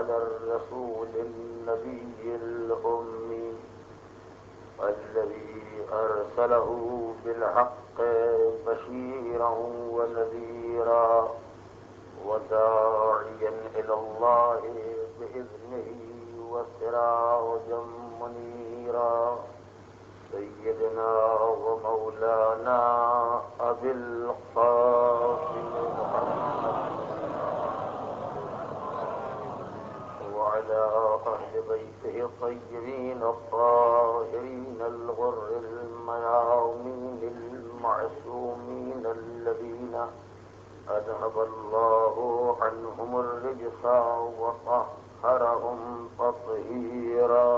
على الرسول النبي الأمي الذي أرسله بالحق بشيرا ونذيرا وداعيا إلى الله بإذنه وسراجا منيرا سيدنا ومولانا أبي القاسم محمد وعلى أهل بيته الطيبين الطاهرين الغر الميامين المعصومين الذين أذهب الله عنهم الرجس وطهرهم تطهيرا.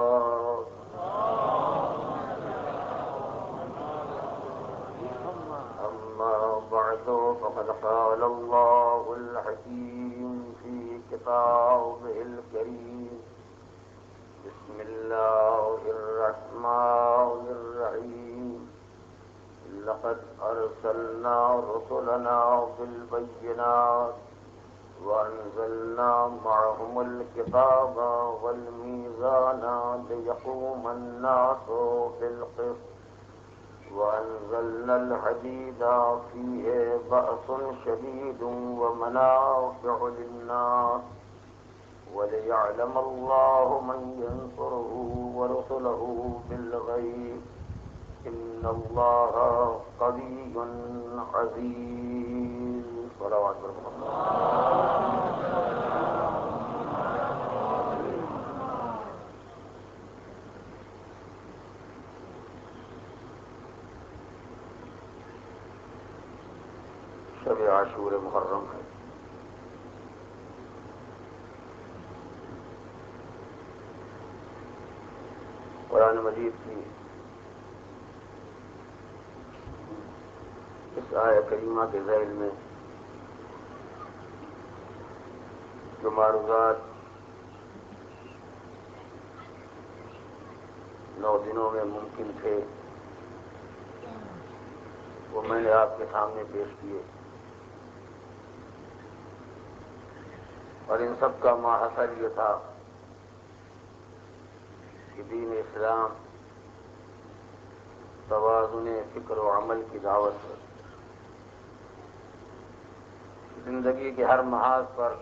أما بعد فقد قال الله الحكيم في كتابه الكريم: بسم الله الرحمن الرحيم. لقد أرسلنا رسلنا بالبينات وأنزلنا معهم الكتاب والميزان ليقوم الناس بالقسط وأنزلنا الحديد فيه بأس شديد ومنافع للناس وليعلم الله من ينصره ورسله بالغيب إن الله قوي عزيز. صلوات شب عاشور محرم ہے. قرآن مجید کی اس آیہ کریمہ کے ذیل میں جو معروضات 9 دنوں میں ممکن تھے وہ میں نے آپ کے سامنے پیش کیے، اور ان سب کا ماحصل یہ تھا کہ دین اسلام توازن فکر و عمل کی دعوت ہے. زندگی کے ہر محاذ پر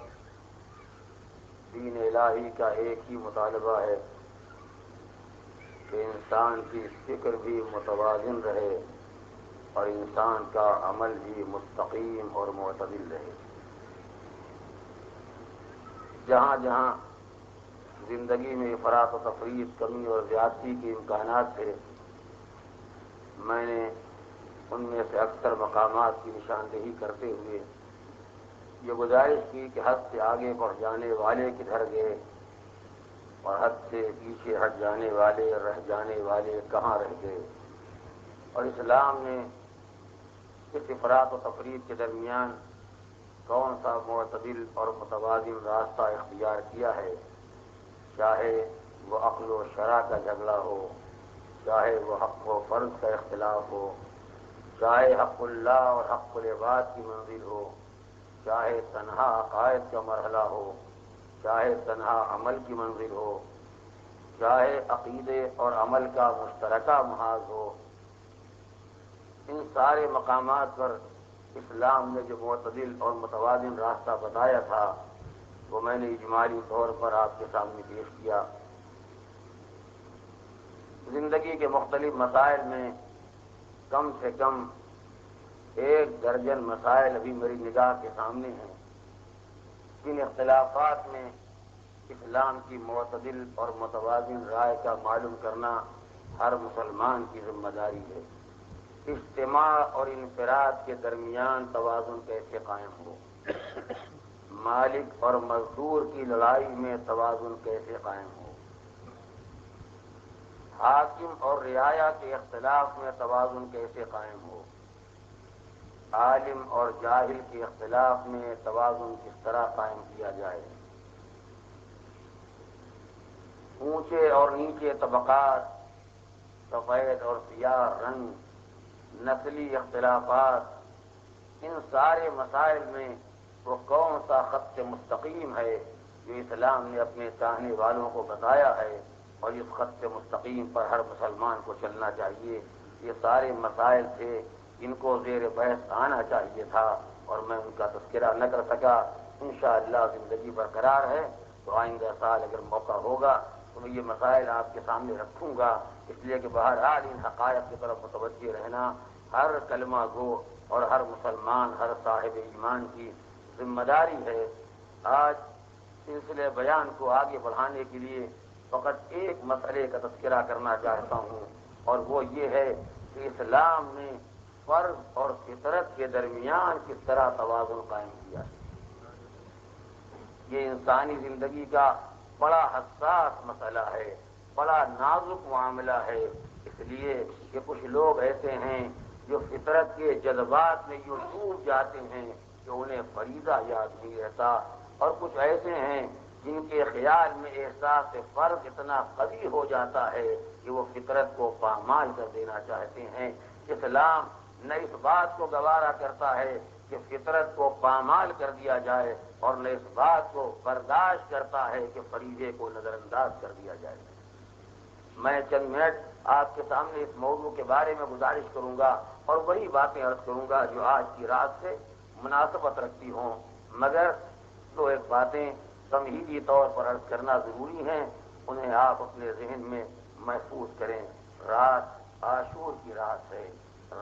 دین الہی کا ایک ہی مطالبہ ہے کہ انسان کی فکر بھی متوازن رہے اور انسان کا عمل بھی مستقیم اور معتدل رہے. جہاں جہاں زندگی میں افراط و تفریط، کمی اور زیادتی کے امکانات تھے، میں نے ان میں سے اکثر مقامات کی نشاندہی کرتے ہوئے یہ گزارش کی کہ حد سے آگے بڑھ جانے والے کدھر گئے اور حد سے پیچھے ہٹ جانے والے، رہ جانے والے کہاں رہ گئے، اور اسلام نے اس افراط و تفریط کے درمیان کون سا معتدل اور متوازن راستہ اختیار کیا ہے، چاہے وہ عقل و شرع کا جھگڑا ہو، چاہے وہ حق و فرض کا اختلاف ہو، چاہے حق اللہ اور حق العباد کی منزل ہو، چاہے تنہا عقائد کا مرحلہ ہو، چاہے تنہا عمل کی منزل ہو، چاہے عقیدے اور عمل کا مشترکہ محاذ ہو. ان سارے مقامات پر اسلام نے جو معتدل اور متوازن راستہ بتایا تھا وہ میں نے اجمالی طور پر آپ کے سامنے پیش کیا. زندگی کے مختلف مسائل میں کم سے کم 1 درجن مسائل ابھی میری نگاہ کے سامنے ہیں. ان اختلافات میں اسلام کی معتدل اور متوازن رائے کا معلوم کرنا ہر مسلمان کی ذمہ داری ہے. اجتماع اور انفراد کے درمیان توازن کیسے قائم ہو، مالک اور مزدور کی لڑائی میں توازن کیسے قائم ہو، حاکم اور رعایا کے اختلاف میں توازن کیسے قائم ہو، عالم اور جاہل کے اختلاف میں توازن کس طرح قائم کیا جائے، اونچے اور نیچے طبقات، سفید اور سیاہ رنگ، نسلی اختلافات، ان سارے مسائل میں وہ کون سا خط مستقیم ہے جو اسلام نے اپنے چاہنے والوں کو بتایا ہے اور اس خط مستقیم پر ہر مسلمان کو چلنا چاہیے، یہ سارے مسائل تھے جن کو زیر بحث آنا چاہیے تھا اور میں ان کا تذکرہ نہ کر سکا۔ انشاءاللہ زندگی برقرار ہے تو آئندہ سال اگر موقع ہوگا تو میں یہ مسائل آپ کے سامنے رکھوں گا، اس لیے کہ بہرحال ان حقائق کی طرف متوجہ رہنا ہر کلمہ گو اور ہر مسلمان، ہر صاحب ایمان کی ذمہ داری ہے۔ آج سلسلے بیان کو آگے بڑھانے کے لیے فقط ایک مسئلے کا تذکرہ کرنا چاہتا ہوں، اور وہ یہ ہے کہ اسلام نے فرض اور فطرت کے درمیان کس طرح توازن قائم کیا ہے۔ یہ انسانی زندگی کا بڑا حساس مسئلہ ہے، بڑا نازک معاملہ ہے، اس لیے کہ کچھ لوگ ایسے ہیں جو فطرت کے جذبات میں یوں ڈوب جاتے ہیں کہ انہیں فریضہ یاد نہیں رہتا، اور کچھ ایسے ہیں جن کے خیال میں احساس فرض اتنا قوی ہو جاتا ہے کہ وہ فطرت کو پامال کر دینا چاہتے ہیں۔ اسلام نہ اس بات کو گوارا کرتا ہے کہ فطرت کو پامال کر دیا جائے، اور نہ اس بات کو برداشت کرتا ہے کہ فریضے کو نظر انداز کر دیا جائے۔ میں چند منٹ آپ کے سامنے اس موضوع کے بارے میں گزارش کروں گا اور وہی باتیں عرض کروں گا جو آج کی رات سے مناسبت رکھتی ہوں، مگر دو ایک باتیں تمہیدی طور پر عرض کرنا ضروری ہیں، انہیں آپ اپنے ذہن میں محفوظ کریں۔ رات عاشور کی رات ہے،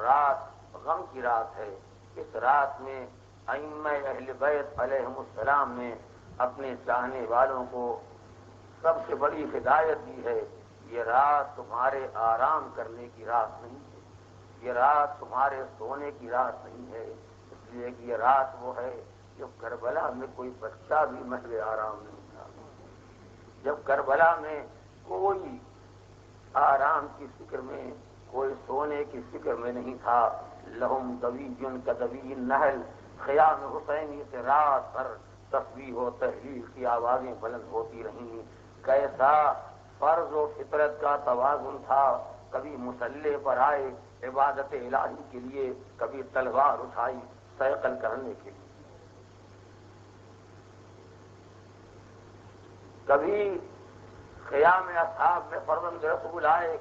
رات غم کی رات ہے۔ اس رات میں ائمہ اہل بیت علیہم السلام نے اپنے چاہنے والوں کو سب سے بڑی ہدایت دی ہے، یہ رات تمہارے آرام کرنے کی رات نہیں ہے، یہ رات تمہارے سونے کی رات نہیں ہے، اس لیے کہ یہ رات وہ ہے جب کربلا میں کوئی بچہ بھی محو آرام نہیں تھا، جب کربلا میں کوئی آرام کی فکر میں، کوئی سونے کی فکر میں نہیں تھا۔ لہم دویٌ کدوی النحل، خیام حسینی سے رات بھر تسبیح و تحلیل کی آوازیں بلند ہوتی رہیں۔ کیسا فرض و فطرت کا توازن تھا، کبھی مصلے پر آئے عبادت الہی کے لیے، کبھی تلوار اٹھائی سیقل کرنے کے لیے، کبھی قیام اصحاب میں فرزند رسول آئے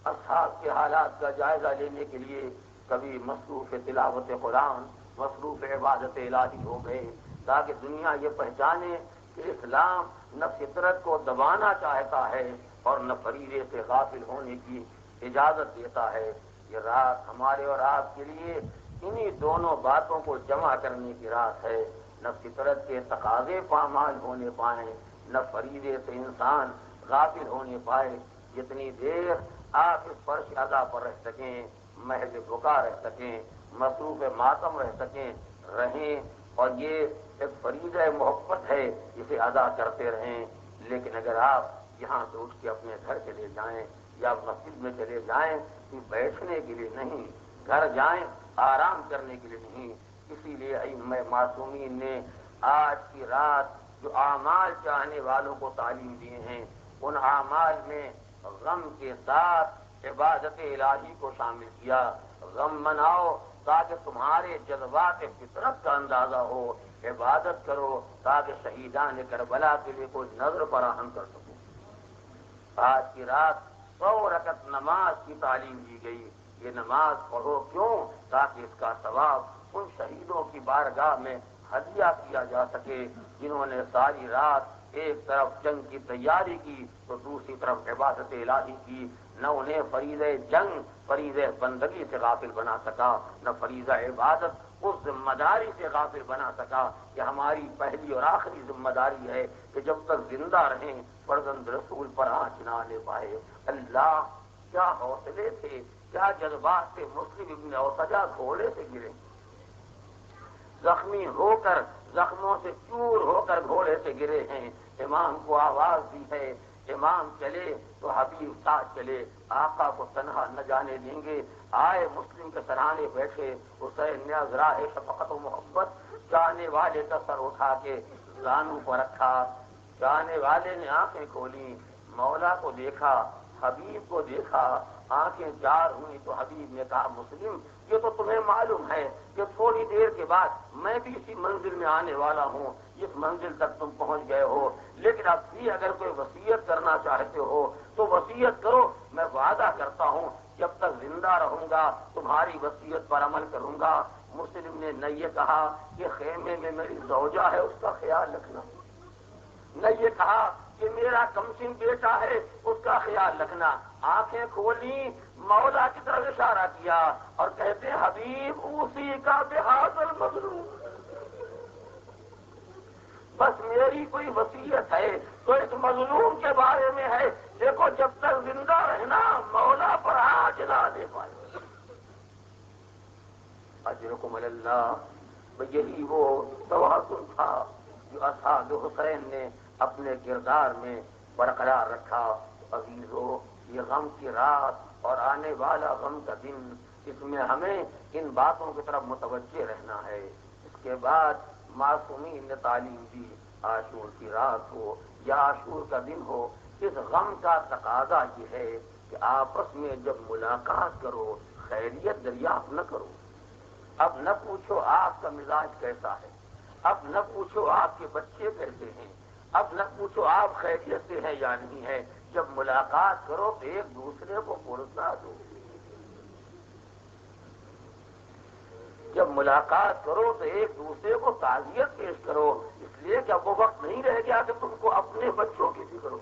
اصحاب کے حالات کا جائزہ لینے کے لیے، کبھی مصروف تلاوت قرآن، مصروف عبادت الہی ہو گئے، تاکہ دنیا یہ پہچانے کہ اسلام نہ فطرت کو دبانا چاہتا ہے اور نہ فریضے سے غافل ہونے کی اجازت دیتا ہے۔ یہ رات ہمارے اور آپ کے لیے انہی دونوں باتوں کو جمع کرنے کی رات ہے، نہ فطرت کے تقاضے پامال ہونے پائیں، نہ فریضے سے انسان غافل ہونے پائے۔ جتنی دیر آپ اس فرش ادا پر رہ سکیں، محض بکا رہ سکیں، مصروف ماتم رہ سکیں، رہیں، اور یہ ایک فریضہ محبت ہے، اسے ادا کرتے رہیں۔ لیکن اگر آپ یہاں سے اٹھ کے اپنے گھر چلے جائیں یا مسجد میں چلے جائیں تو بیٹھنے کے لیے نہیں، گھر جائیں آرام کرنے کے لیے نہیں۔ اسی لیے ائمہ معصومین نے آج کی رات جو اعمال چاہنے والوں کو تعلیم دیے ہیں، ان اعمال میں غم کے ساتھ عبادت الہی کو شامل کیا۔ غم مناؤ تاکہ تمہارے جذبات فطرت کا اندازہ ہو، عبادت کرو تاکہ شہیدان کربلا کے لیے کوئی نظر فراہم کر سکو۔ آج کی رات 100 رکعت نماز کی تعلیم دی گئی۔ یہ نماز پڑھو کیوں؟ تاکہ اس کا ثواب ان شہیدوں کی بارگاہ میں ہدیہ کیا جا سکے جنہوں نے ساری رات ایک طرف جنگ کی تیاری کی تو دوسری طرف عبادت الہی کی۔ نہ انہیں فریضہ جنگ، فریضہ بندگی سے غافل بنا سکا، نہ فریضہ عبادت اس ذمہ داری سے غافل بنا سکا کہ ہماری پہلی اور آخری ذمہ داری ہے کہ جب تک زندہ رہیں فرزند رسول پر آنچ نہ آنے پائے۔ اللہ، کیا حوصلے تھے، کیا جذبات تھے۔ مسلم ابن اوسجا گھوڑے سے گرے، زخمی ہو کر، زخموں سے چور ہو کر گھوڑے سے گرے ہیں۔ امام کو آواز دی ہے، امام چلے تو حبیب ساتھ چلے، آقا کو تنہا نہ جانے دیں گے۔ آئے مسلم کے سرانے بیٹھے، حسین نے ازراہ شفقت و محبت چاہنے والے کا سر اٹھا کے زانو پر رکھا، چاہنے والے نے آنکھیں کھولی، مولا کو دیکھا، حبیب کو دیکھا، آنکھیں چار ہوئی تو حبیب نے کہا مسلم یہ تو تمہیں معلوم ہے کہ تھوڑی دیر کے بعد میں بھی اسی منزل میں آنے والا ہوں، اس منزل تک تم پہنچ گئے ہو، لیکن اب بھی اگر کوئی وصیت کرنا چاہتے ہو تو وصیت کرو، میں وعدہ کرتا ہوں جب تک زندہ رہوں گا تمہاری وصیت پر عمل کروں گا۔ مسلم نے نہ یہ کہا کہ خیمے میں میری زوجہ ہے اس کا خیال رکھنا، نہ یہ کہا کہ میرا کمسن بیٹا ہے اس کا خیال رکھنا، آنکھیں کھولی، مولا کی طرف اشارہ کیا اور کہتے حبیب اسی کا بحاظ المظلوم، بس میری کوئی وصیت ہے تو اس مظلوم کے بارے میں ہے، دیکھو جب تک زندہ رہنا مولا پر آج نہ دے پائے۔ اجرکم اللہ، یہی وہ توازن تھا جو اصحاب حسین نے اپنے کردار میں برقرار رکھا۔ عزیزو، یہ غم کی رات اور آنے والا غم کا دن، اس میں ہمیں ان باتوں کی طرف متوجہ رہنا ہے۔ اس کے بعد معصومین نے تعلیم دی، عاشور کی رات ہو یا عاشور کا دن ہو، اس غم کا تقاضا یہ ہے کہ آپس میں جب ملاقات کرو خیریت دریافت نہ کرو۔ اب نہ پوچھو آپ کا مزاج کیسا ہے، اب نہ پوچھو آپ کے بچے کیسے ہیں، اب نہ پوچھو آپ خیریت سے ہیں یا نہیں ہے، جب ملاقات کرو تو ایک دوسرے کو پرسا دو، جب ملاقات کرو تو ایک دوسرے کو تعزیت پیش کرو، اس لیے کہ اب وہ وقت نہیں رہ گیا کہ تم کو اپنے بچوں کی فکر ہو،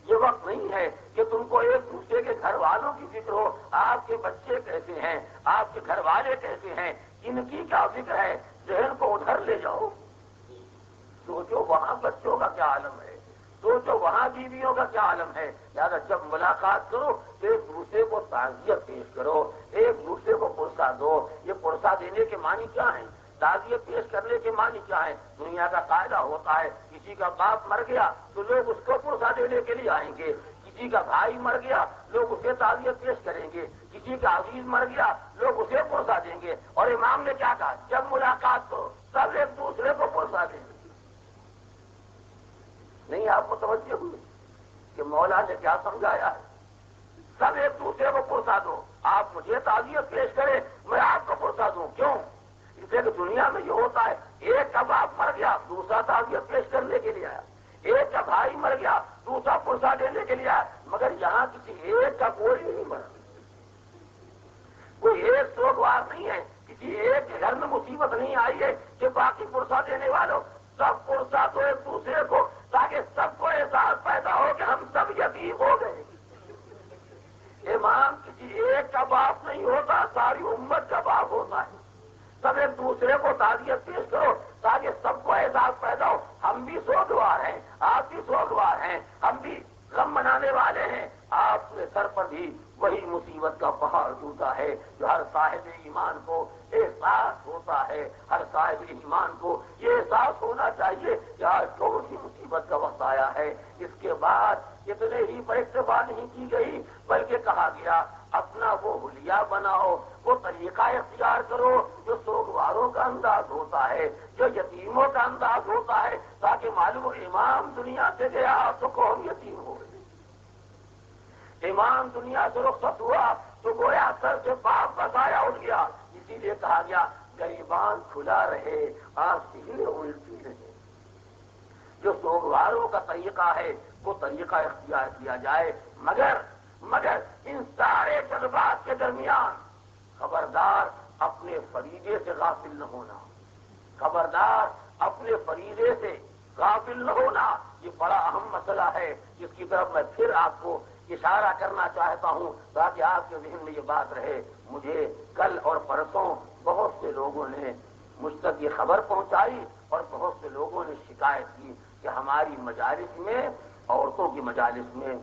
یہ وقت نہیں ہے کہ تم کو ایک دوسرے کے گھر والوں کی فکر ہو، آپ کے بچے کیسے ہیں، آپ کے گھر والے کیسے ہیں، ان کی کیا فکر ہے، ذہن کو ادھر لے جاؤ، سوچو وہاں بچوں کا کیا عالم ہے، سوچو وہاں بیویوں کا کیا عالم ہے۔ لہٰذا جب ملاقات کرو تو ایک دوسرے کو تعزیت پیش کرو، ایک دوسرے کو پرسا دو۔ یہ پرسا دینے کے معنی کیا ہیں، تعزیت پیش کرنے کے معنی کیا ہے؟ دنیا کا قاعدہ ہوتا ہے کسی کا باپ مر گیا تو لوگ اس کو پرسا دینے کے لیے آئیں گے، کسی کا بھائی مر گیا لوگ اسے تعزیت پیش کریں گے، کسی کا عزیز مر گیا لوگ اسے پرسا دیں گے، اور امام نے کیا کہا، جب ملاقات کرو سب ایک دوسرے کو پرسا دیں گے۔ نہیں آپ متوجہ ہوئے کہ مولا نے کیا سمجھایا ہے، سب ایک دوسرے کو پرسا دو، آپ مجھے تعزیت پیش کریں میں آپ کو پرسا دوں، کیوں؟ اس لیے کہ دنیا میں یہ ہوتا ہے ایک کا باپ مر گیا دوسرا تعزیت پیش کرنے کے لیے آیا، ایک کا بھائی مر گیا دوسرا پرسا دینے کے لیے آیا، مگر یہاں کسی ایک کا کوئی نہیں مرا، کوئی ایک سوگوار نہیں ہے، کسی ایک کے گھر میں مصیبت نہیں آئی ہے کہ باقی پرسا دینے والوں سب پرسا دو ایک دوسرے کو، تاکہ سب کو احساس پیدا ہو کہ ہم سب یتیم ہو گئے۔ امام کسی ایک کا باپ نہیں ہوتا، ساری امت کا باپ ہوتا ہے، سب ایک دوسرے کو تعزیت پیش کرو تاکہ سب کو احساس پیدا ہو ہم بھی سوگوار ہیں، آپ بھی سوگوار ہیں، ہم بھی غم منانے والے ہیں، آپ کے سر پر بھی وہی مصیبت کا پہاڑ ٹوٹا ہے جو ہر صاحب ایمان کو احساس ہوتا ہے، ہر صاحب ایمان کو یہ احساس ہونا چاہیے کہ آج کون سی مصیبت کا وقت آیا ہے۔ اس کے بعد اتنے ہی پر اکتفا نہیں کی گئی بلکہ کہا گیا اپنا وہ حلیہ بناؤ، وہ طریقہ اختیار کرو جو سوگواروں کا انداز ہوتا ہے، جو یتیموں کا انداز ہوتا ہے، تاکہ معلوم ہو امام دنیا سے گیا تو قوم یتیم ہو گئی، امام دنیا سے رخصت ہوا تو گویا سر سے باپ کا سایہ اٹھ گیا۔ اسی لیے کہا گیا گریبان کھلا رہے آستینیں الٹی رہے، جو سوگواروں کا طریقہ ہے وہ طریقہ اختیار کیا جائے، مگر ان سارے جذبات کے درمیان خبردار اپنے فریضے سے غافل نہ ہونا، خبردار اپنے فریضے سے غافل نہ ہونا، یہ بڑا اہم مسئلہ ہے جس کی طرف میں پھر آپ کو اشارہ کرنا چاہتا ہوں تاکہ آپ کے ذہن میں یہ بات رہے۔ مجھے کل اور پرسوں بہت سے لوگوں نے مجھ تک یہ خبر پہنچائی اور بہت سے لوگوں نے شکایت کی کہ ہماری مجالس میں، عورتوں کی مجالس میں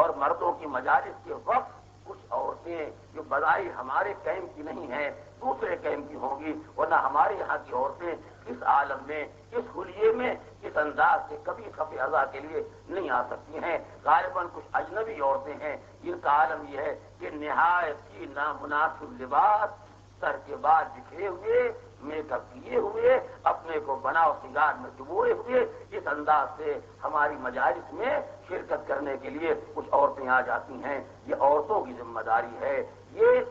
اور مردوں کی مجالس کے وقت کچھ عورتیں جو بظاہر ہمارے کیمپ کی نہیں ہیں دوسرے کیمپ کی ہوں گی، ورنہ ہمارے یہاں کی عورتیں اس عالم میں، اس حلیے میں، اس انداز سے کبھی خفِ اذا کے لیے نہیں آ سکتی ہیں۔ غالباً کچھ اجنبی عورتیں ہیں جن کا عالم یہ ہے کہ نہایت ہی نامناسب لباس، سر کے بال بکھرے ہوئے، میک اپ کیے ہوئے، اپنے کو بناؤ سنگار میں ڈبوئے ہوئے اس انداز سے ہماری مجالس میں شرکت کرنے کے لیے کچھ عورتیں آ جاتی ہیں۔ یہ عورتوں کی ذمہ داری ہے، یہ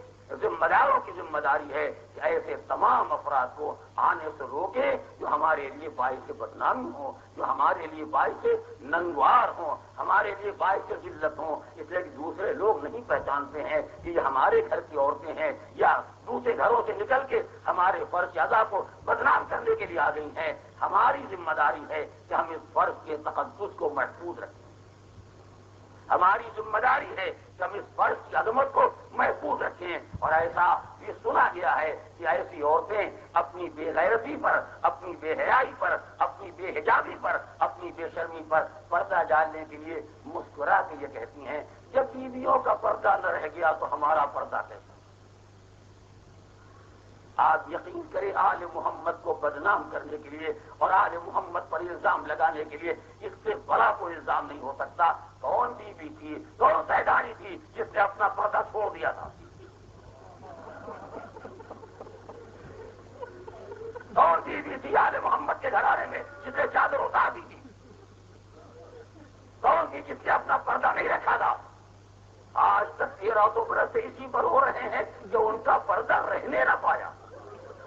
ذمہ داروں کی ذمہ داری ہے کہ ایسے تمام افراد کو آنے سے روکے جو ہمارے لیے باعث بدنامی ہوں، جو ہمارے لیے باعث ننگوار ہوں، ہمارے لیے باعث ذلت ہوں، اس لیے کہ دوسرے لوگ نہیں پہچانتے ہیں کہ یہ ہمارے گھر کی عورتیں ہیں یا دوسرے گھروں سے نکل کے ہمارے فرض ادا کو بدنام کرنے کے لیے آ گئی ہیں۔ ہماری ذمہ داری ہے کہ ہم اس فرض کے تقدس کو محفوظ رکھیں، ہماری ذمہ داری ہے کہ ہم اس فرض کی عظمت کو محفوظ رکھیں۔ اور ایسا یہ سنا گیا ہے کہ ایسی عورتیں اپنی بے غیرتی پر، اپنی بے حیائی پر، اپنی بے حجابی پر، اپنی بے شرمی پر پردہ ڈالنے کے لیے مسکرا کے یہ کہتی ہیں جب بیویوں کا پردہ نہ رہ گیا تو ہمارا پردہ کیسا؟ آپ یقین کریں آل محمد کو بدنام کرنے کے لیے اور آل محمد پر الزام لگانے کے لیے اس سے بڑا کوئی الزام نہیں ہو سکتا۔ کون بیوی تھی، کون سیدانی تھی جس نے اپنا پردہ چھوڑ دیا تھا؟ کون بیوی تھی آل محمد کے گھرانے میں جس نے چادر اتار دی تھی؟ کون تھی جس نے اپنا پردہ نہیں رکھا تھا؟ آج تک 1300 برس سے اسی پر ہو رہے ہیں جو ان کا پردہ رہنے نہ پایا،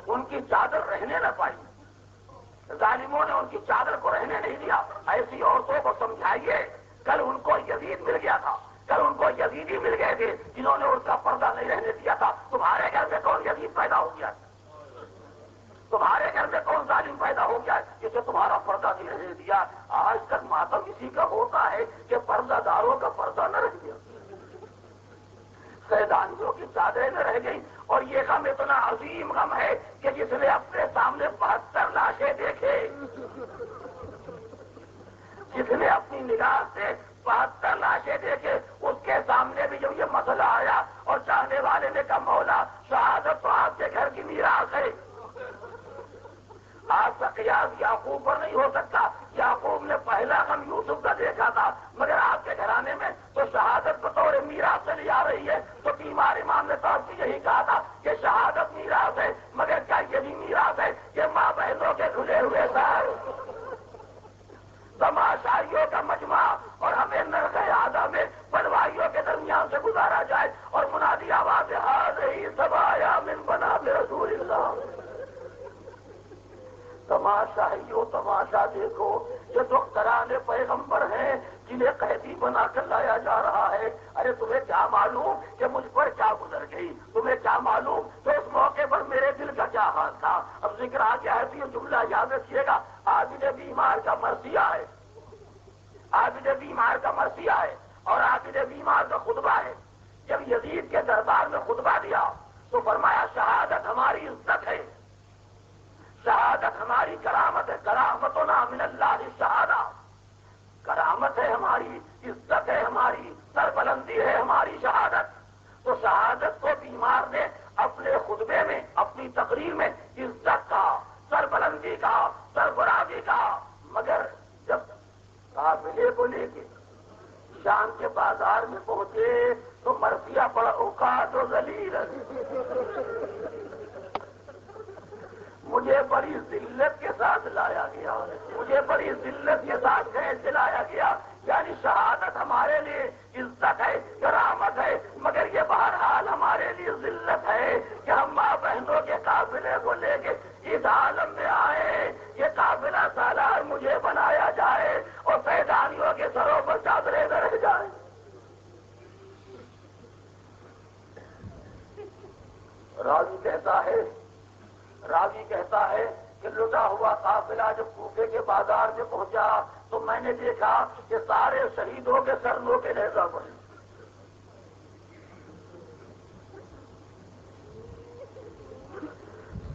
ان کی چادر رہنے نہ پائی، ظالموں نے ان کی چادر کو رہنے نہیں دیا۔ ایسی عورتوں کو سمجھائیے، کل ان کو یزید مل گیا تھا، کل ان کو یزیدی مل گئے تھے جنہوں نے ان کا پردہ نہیں رہنے دیا تھا۔ تمہارے گھر میں کون یزید پیدا ہو گیا؟ تمہارے گھر میں کون ظالم پیدا ہو گیا جسے تمہارا پردہ نہیں رہنے دیا؟ آج تک ماتم اسی کا ہوتا ہے کہ پردہ داروں کا پردہ نہ رہ گیا، سیدانیوں کی چادریں نہ رہ گئی۔ اور یہ غم اتنا عظیم غم ہے کہ جس نے اپنے سامنے 72 لاشیں دیکھے، جس نے اپنی نگاہ سے 72 لاشیں دیکھے، اس کے سامنے بھی جب یہ مسئلہ آیا اور چاہنے والے نے کہا مولا شہادت تو آپ کے گھر کی میراث ہے، آپ کا قیاس یعقوب پر نہیں ہو سکتا۔ یعقوب نے پہلا غم یوسف کا دیکھا تھا، مگر آپ کے گھرانے میں تو شہادت بطور میراث چلی آ رہی ہے۔ تو بیمار امام نے تو آپ سے یہی کہا تھا کہ شہادت میراث ہے، مگر کیا یہ بھی میراث ہے کہ ماں بہنوں کے کھلے ہوئے سر، تماشائیوں کا مجمع، اور ہمیں نرخ آدھا میں بنوائیوں کے درمیان سے گزارا جائے اور منادی آواز ہی سب آیا من بنا رسول اللہ۔ تماشائیوں تماشا دیکھو، یہ دختران پیغمبر ہیں جنہیں قیدی بنا کر لایا جا رہا ہے۔ ارے تمہیں کیا معلوم کہ مجھ پر کیا گزر گئی؟ تمہیں کیا معلوم کہ اس موقع پر میرے دل کا کیا حال تھا؟ اب ذکر آ گیا ہے تو یہ جملہ یاد رکھیے گا، عابد بیمار کا مرثیہ ہے، عابد بیمار کا مرثیہ ہے اور عابد بیمار کا خطبہ ہے۔ جب یزید کے دربار میں خطبہ دیا تو فرمایا شہادت ہماری عزت ہے، شہادت ہماری کرامت ہے، کرامتنا من اللہ شہادہ، کرامت ہے ہماری، عزت ہے ہماری، سربلندی ہے ہماری شہادت۔ تو شہادت کو بیمار نے اپنے خطبے میں، اپنی تقریر میں عزت کا، سربلندی کا، سربراہی کا، مگر جب قافلے کو لے کے شام کے بازار میں پہنچے تو مرثیہ بڑا اوقات و ذلیل، مجھے بڑی ذلت کے ساتھ لایا گیا، مجھے بڑی ذلت کے ساتھ گھیٹ دلایا گیا۔ یعنی شہادت ہمارے لیے عزت ہے، کرامت ہے، مگر یہ بہرحال ہمارے لیے ذلت ہے کہ ہم ماں بہنوں کے قافلے کو لے کے اس عالم میں آئے، یہ قافلہ سالار مجھے بنایا جائے اور سیدانیوں کے سروں پر چادریں نہ رہ جائیں۔ راوی کہتا ہے کہ لٹا ہوا قافلہ جب کوفے کے بازار میں پہنچا تو میں نے دیکھا کہ سارے شہیدوں کے سر نو کے نیزہ پر ہیں،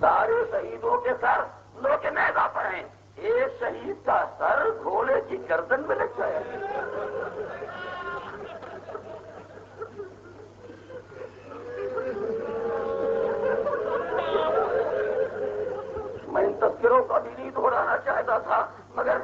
سارے شہیدوں کے سر نو کے نیزہ پر ہیں، ایک شہید کا سر گھوڑے کی گردن میں لگ جائے۔ میں ان تذکروں کا بھی نہیں دہرانا چاہتا تھا، مگر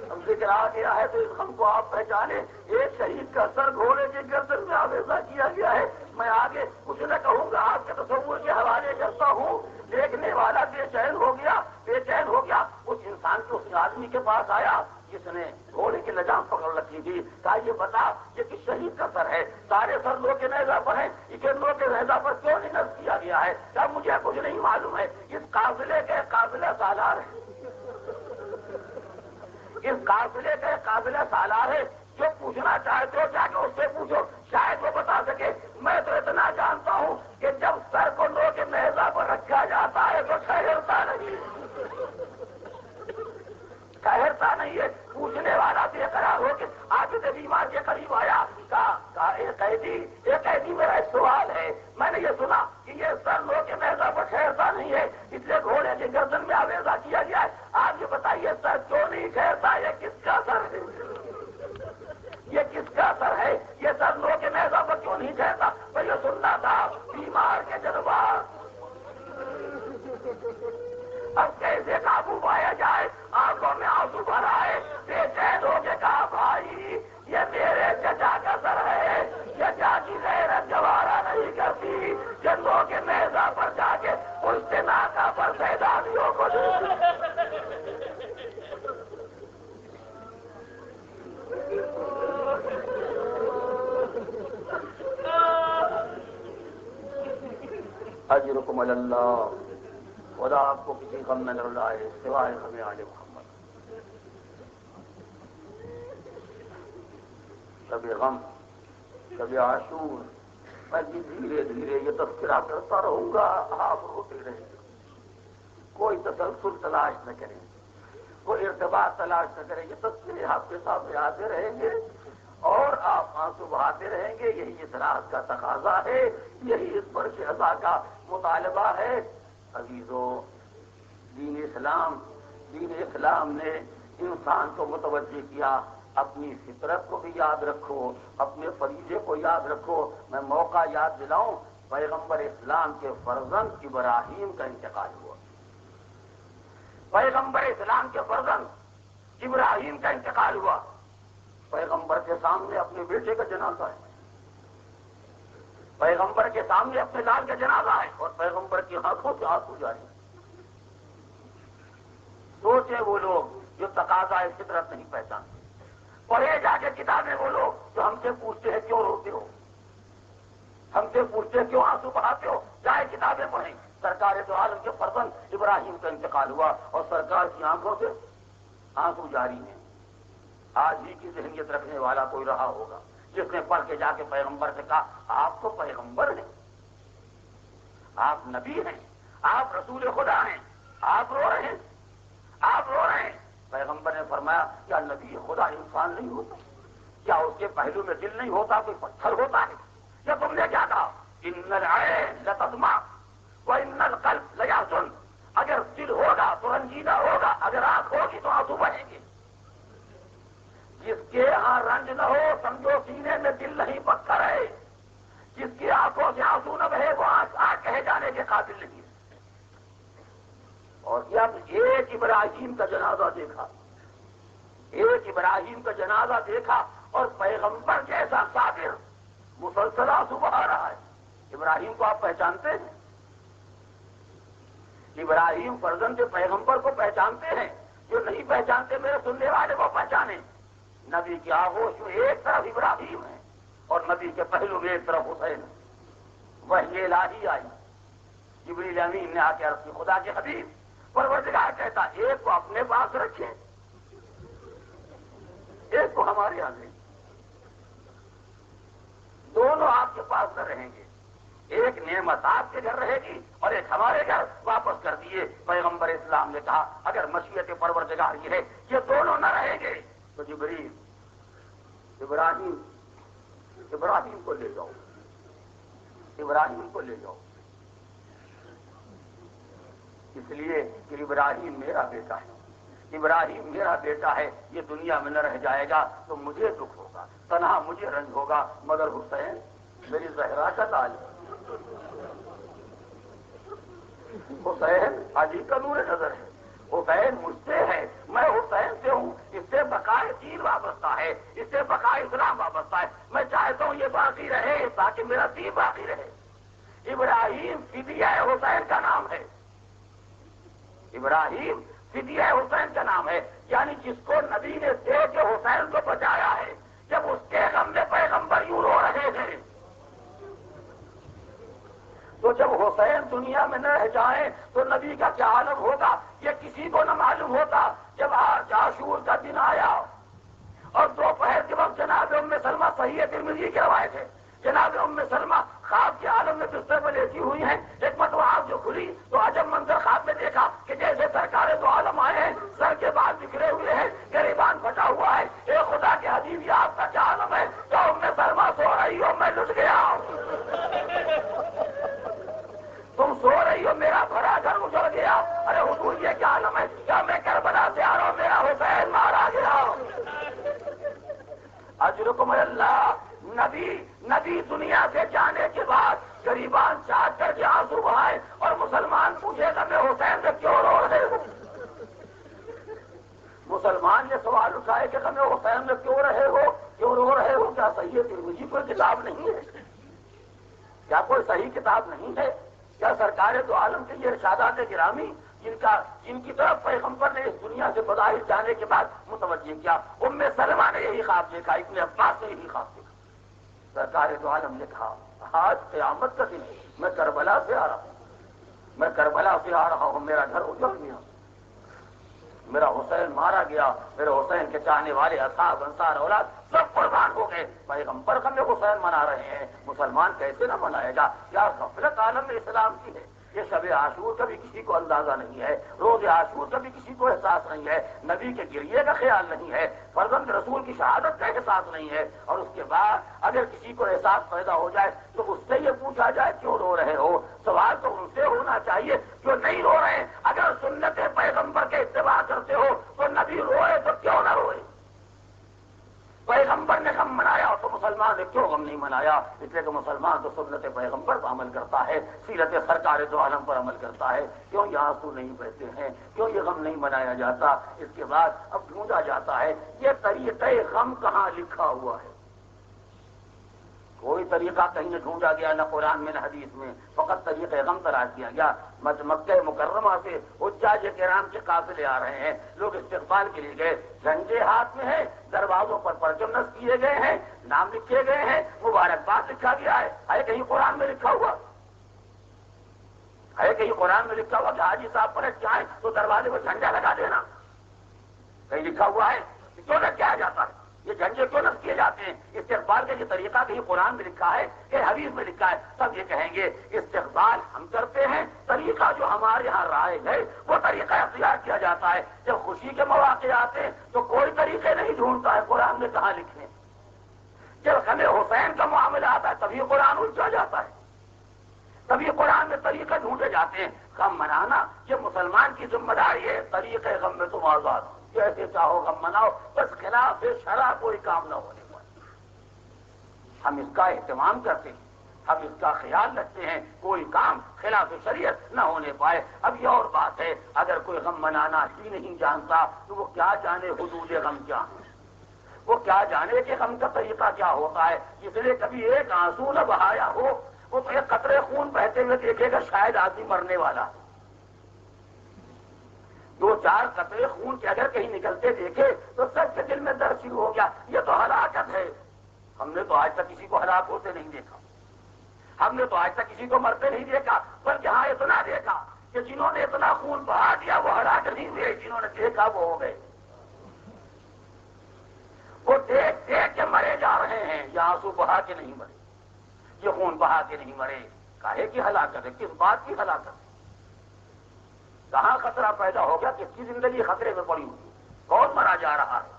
ہم ذکر آ گیا ہے تو اس غم کو آپ پہچانے۔ ایک شہید کا سر گھوڑے کے گردن میں آویزہ کیا گیا ہے، میں آگے کچھ نہ کہوں گا، آپ کے تصور کے حوالے کرتا ہوں۔ دیکھنے والا بے چین ہو گیا، بے چین ہو گیا۔ اس انسان کو اس آدمی کے پاس آیا جس نے گھوڑے کی لجام پکڑ رکھی تھی، کہا یہ بتا یہ کس شہید کا سر ہے؟ سارے سر لو کے نیزہ پر ہیں، اسے لو کے نیزہ پر کیوں نہیں نصب کیا گیا ہے؟ کیا مجھے کچھ نہیں معلوم ہے؟ اس قافلے کے قافلہ سالار ہے، اس قافلے کا قافلہ سالار ہے۔ جو پوچھنا چاہتے ہو جا کے اس سے پوچھو، شاید وہ بتا سکے۔ میں تو اتنا جانتا ہوں کہ جب سر کو لو کے نیزہ پر رکھا جاتا ہے تو ٹھہرتا نہیں ٹھہرتا نہیں ہے۔ پوچھنے والا بے قرار ہو کے عابد بیمار کے قریب آیا، کہا اے قیدی میرا ایک سوال ہے، میں نے یہ سنا کہ یہ سر لو کے نیزہ پر ٹھہرتا نہیں ہے، اس لیے گھوڑے کی گردن میں آویزہ کیا گیا ہے، آپ یہ بتائیے سر کیوں نہیں ٹھہرتا؟ یہ کس کا سر ہے؟ یہ کس کا سر ہے؟ یہ سر لو کے نیزہ پر کیوں نہیں ٹھہرتا؟ میں یہ سننا تھا بیمار کے جذبات اب کیسے قابو پایا جائے؟ آنکھوں میں آنسو بھر آئے، بے چین ہو کے کہا بھائی یہ میرے چچا کا سر ہے، چچا کی غیرت گوارا نہیں کرتی کہ لوگ کے نیزہ پر جا کے پشت ناکہ پر سیدانیوں کو اجرکم علی اللہ، خدا آپ کو کسی غم میں نہ لائے سوائے ہمیں آل محمد۔ کبھی غم کبھی عاشور، میں بھی دھیرے دھیرے یہ تذکرہ کرتا رہوں گا، آپ روتے رہیں گے۔ کوئی تسلسل تلاش نہ کریں، کوئی ارتباط تلاش نہ کریں، یہ تذکرے آپ کے سامنے آتے رہیں گے اور آپ آنسو بہاتے رہیں گے۔ یہی اس رات کا تقاضا ہے، یہی اس فرش عطا کا مطالبہ ہے۔ عزیزو، دین اسلام نے انسان کو متوجہ کیا، اپنی فطرت کو بھی یاد رکھو، اپنے فریضے کو یاد رکھو۔ میں موقع یاد دلاؤں، پیغمبر اسلام کے فرزند ابراہیم کا انتقال ہوا، پیغمبر اسلام کے فرزند ابراہیم کا انتقال ہوا۔ پیغمبر کے سامنے اپنے بیٹے کا جنازہ ہے، پیغمبر کے سامنے اپنے لال کا جنازہ ہے، اور پیغمبر کی آنکھوں سے آنسو جاری ہیں۔ سوچے وہ لوگ جو تقاضا فطرت نہیں پہچانتے، پڑھے جا کے کتابیں وہ لوگ جو ہم سے پوچھتے ہیں کیوں روتے ہو، ہم سے پوچھتے ہیں کیوں آنسو بہاتے ہو، چاہے کتابیں پڑھیں۔ سرکار دو عالم کے فرزند ابراہیم کا انتقال ہوا اور سرکار کی آنکھوں سے آنسو جاری ہیں۔ آج ہی کی ذہنیت رکھنے والا کوئی رہا ہوگا جس نے پڑھ کے جا کے پیغمبر سے کہا آپ تو پیغمبر ہیں، آپ نبی ہیں، آپ رسول خدا ہیں، آپ رو رہے ہیں، آپ رو رہے ہیں۔ پیغمبر نے فرمایا کیا نبی خدا انسان نہیں ہوتا؟ کیا اس کے پہلو میں دل نہیں ہوتا، کوئی پتھر ہوتا ہے؟ یا تم نے کیا کہا؟ ان العین لتدمع وان القلب لیحزن، اگر دل ہوگا تو رنجیدہ ہوگا، اگر آنکھ ہوگی تو آنسو بہیں گے۔ جس کے ہاں رنج نہ ہو سمجھو سینے میں دل نہیں پتھر ہے، جس کی آنکھوں سے آنسو نہ بہے وہ آنکھ کہے جانے کے قابل نہیں ہے۔ اور جب ایک ابراہیم کا جنازہ دیکھا، ایک ابراہیم کا جنازہ دیکھا اور پیغمبر جیسا صابر مسلسل آنسو بہا رہا ہے۔ ابراہیم کو آپ پہچانتے ہیں؟ ابراہیم فرزند پیغمبر کو پہچانتے ہیں؟ جو نہیں پہچانتے میرے سننے والے کو پہچانے۔ نبی کی آغوش میں ایک طرف ابراہیم ہے اور نبی کے پہلو میں ایک طرف حسین ہے۔ وحی الہی آئی، جبریل امین نے آ کے عرض کی خدا کے حبیب پروردگار کہتا ایک کو اپنے پاس رکھیں، ایک کو ہمارے یہاں لیں، دونوں آپ کے پاس نہ رہیں گے، ایک نعمت آپ کے گھر رہے گی اور ایک ہمارے گھر واپس کر دیے۔ پیغمبر اسلام نے کہا اگر مشیت پروردگار یہ ہے یہ دونوں نہ رہیں گے تو جبریل ابراہیم کو لے جاؤ، ابراہیم کو لے جاؤ، اس لیے کہ ابراہیم میرا بیٹا ہے، ابراہیم میرا بیٹا ہے، یہ دنیا میں نہ رہ جائے گا تو مجھے دکھ ہوگا، تنہا مجھے رنج ہوگا، مگر حسین میری زہرا کا لال، حسین علی کا نور نظر ہے، حسین مجھ سے ہے، میں حسین سے ہوں، اس سے بقائے دین وابستہ ہے، اس سے بقائے اسلام وابستہ ہے۔ میں چاہتا ہوں یہ باقی رہے تاکہ میرا دین باقی ابراہیم فدیہ حسین کا نام ہے، یعنی جس کو نبی نے دے کے حسین کو بچایا ہے، جب اس کے غم میں پیغمبر یوں رو رہے ہیں تو جب حسین دنیا میں نہ رہ جائیں تو نبی کا کیا عالم ہوگا، یہ کسی کو نہ معلوم ہوتا۔ جب آج عاشور کا دن آیا اور دوپہر کے وقت جناب ام سلمہ صحیح ترمذی کی روایت ہے، جناب ام سلمہ خواب کے عالم میں بستر پر لیٹی ہوئی ہیں، ایک مرتبہ آنکھ جو کھلی تو عجب منظر خواب میں دیکھا کہ جیسے سرکار دو عالم آئے ہیں، سر کے بال بکھرے ہوئے ہیں، گریبان پھٹا ہوا ہے۔ اے خدا کے حبیب، یہ آپ کا کیا عالم ہے؟ تو ام سلمہ سو رہی ہو، میں لٹ گیا تم سو رہی ہو، میرا بھرا گھر اجڑ گیا۔ ارے حضور یہ کیا عالم ہے؟ کیا میں کربلا سے آ رہا ہوں، میرا حسین مارا گیا۔ اجرکم اللہ، نبی دنیا سے جانے کے بعد غریبان چاٹ کر کے آنسو بہائے اور مسلمان پوچھے گا میں حسین سے کیوں رو رہے ہوں؟ مسلمان یہ سوال اٹھائے کہ میں حسین میں کیوں رو رہے ہو؟ کیا صحیح ترمذی کوئی کتاب نہیں ہے؟ کیا کوئی صحیح کتاب نہیں ہے؟ کیا سرکار دو عالم کے یہ ارشادات گرامی جن کی طرف پیغمبر نے اس دنیا سے بظاہر جانے کے بعد متوجہ کیا؟ ام سلمہ نے یہی خواب دیکھا، ابن عباس نے یہی خواب دیکھا۔ سرکار دو عالم نے کہا آج قیامت کا دن ہے، میں کربلا سے آ رہا ہوں، میرا گھر اجڑ گیا، میرا حسین مارا گیا، میرے حسین کے چاہنے والے اصحاب انصار اولاد سب قربان ہو گئے۔ پیغمبر کا میں حسین منا رہے ہیں، مسلمان کیسے نہ منائے گا؟ کیا غفلت عالم اسلام کی ہے؟ یہ شب عاشور کا بھی کسی کو اندازہ نہیں ہے، روز عاشور کا بھی کسی کو احساس نہیں ہے، نبی کے گریے کا خیال نہیں ہے، فرزند رسول کی شہادت کا احساس نہیں ہے، اور اس کے بعد اگر کسی کو احساس پیدا ہو جائے تو اس سے یہ پوچھا جائے کیوں رو رہے ہو؟ سوال تو ان سے ہونا چاہیے جو نہیں رو رہے۔ اگر سنت پیغمبر کے اتباع کرتے ہو تو نبی روئے تو کیوں نہ روئے؟ پیغمبر نے غم منایا تو مسلمان نے کیوں غم نہیں منایا؟ اس لیے کہ مسلمان تو سنت پیغمبر پر عمل کرتا ہے، سیرت سرکار دو عالم پر عمل کرتا ہے۔ کیوں یہ آنسو نہیں بہتے ہیں؟ کیوں یہ غم نہیں منایا جاتا؟ اس کے بعد اب ڈھونڈا جاتا ہے یہ طریقہ غم کہاں لکھا ہوا ہے؟ کوئی طریقہ کہیں نہ ڈھونڈا گیا، نہ قرآن میں نہ حدیث میں، فقط طریقہ غم تلاش کیا گیا۔ مکہ مکرمہ سے حجاج کرام کے قافلے آ رہے ہیں، لوگ استقبال کے لیے گئے، جھنڈے ہاتھ میں ہیں، دروازوں پر پرچم نصب کیے گئے ہیں، نام لکھے گئے ہیں، مبارکباد لکھا گیا ہے کہیں قرآن میں لکھا ہوا؟ ہے کہیں قرآن میں لکھا ہوا کہ حاجی صاحب پلٹ جائیں تو دروازے پر جھنڈا لگا دینا؟ کہیں لکھا ہوا ہے؟ کیوں نہ کیا جاتا ہے؟ یہ جھنڈے کیوں نصب کیے جاتے ہیں؟ استقبال کا یہ طریقہ کہیں قرآن میں لکھا ہے کہ حدیث میں لکھا ہے؟ سب یہ کہیں گے استقبال ہم کرتے ہیں، طریقہ جو ہمارے یہاں رائج ہے وہ طریقہ اختیار کیا جاتا ہے۔ جب خوشی کے مواقع آتے ہیں تو کوئی طریقے نہیں ڈھونڈتا ہے قرآن میں کہاں لکھے۔ جب ہمیں حسین کا معاملہ آتا ہے تبھی قرآن الجھا جاتا ہے، تبھی قرآن میں طریقے ڈھونڈے جاتے ہیں۔ غم منانا یہ مسلمان کی ذمہ داری ہے، طریقے غم میں تم آزاد ہو، جیسے چاہو غم مناؤ، بس خلاف شرع کوئی کام نہ ہونے پائے۔ ہم اس کا اہتمام کرتے ہیں، ہم اس کا خیال رکھتے ہیں، کوئی کام خلاف شریعت نہ ہونے پائے۔ اب یہ اور بات ہے اگر کوئی غم منانا ہی نہیں جانتا تو وہ کیا جانے حدود غم کیا ہے، وہ کیا جانے کہ غم کا طریقہ کیا ہوتا ہے۔ اس لیے کبھی ایک آنسو نہ بہایا ہو وہ تو ایک قطرے خون بہتے ہوئے دیکھے گا شاید آدمی مرنے والا، دو چار قطرے خون کے اگر کہیں نکلتے دیکھے تو سب کے دل میں درد شروع ہو گیا، یہ تو ہلاکت ہے۔ ہم نے تو آج تک کسی کو ہلاک ہوتے نہیں دیکھا، ہم نے تو آج تک کسی کو مرتے نہیں دیکھا، بلکہ ہاں اتنا دیکھا کہ جنہوں نے اتنا خون بہا دیا وہ ہلاک نہیں ہوئے، جنہوں نے دیکھا وہ ہو گئے، وہ دیکھ دیکھ کے مرے جا رہے ہیں، یہ آنسو بہا کے نہیں مرے، یہ خون بہا کے نہیں مرے۔ کاہے کی ہلاکت ہے؟ کس بات کی ہلاکت ہے؟ کہاں خطرہ پیدا ہو گیا؟ کس کی زندگی خطرے میں پڑی ہوئی؟ کون مرا جا رہا ہے؟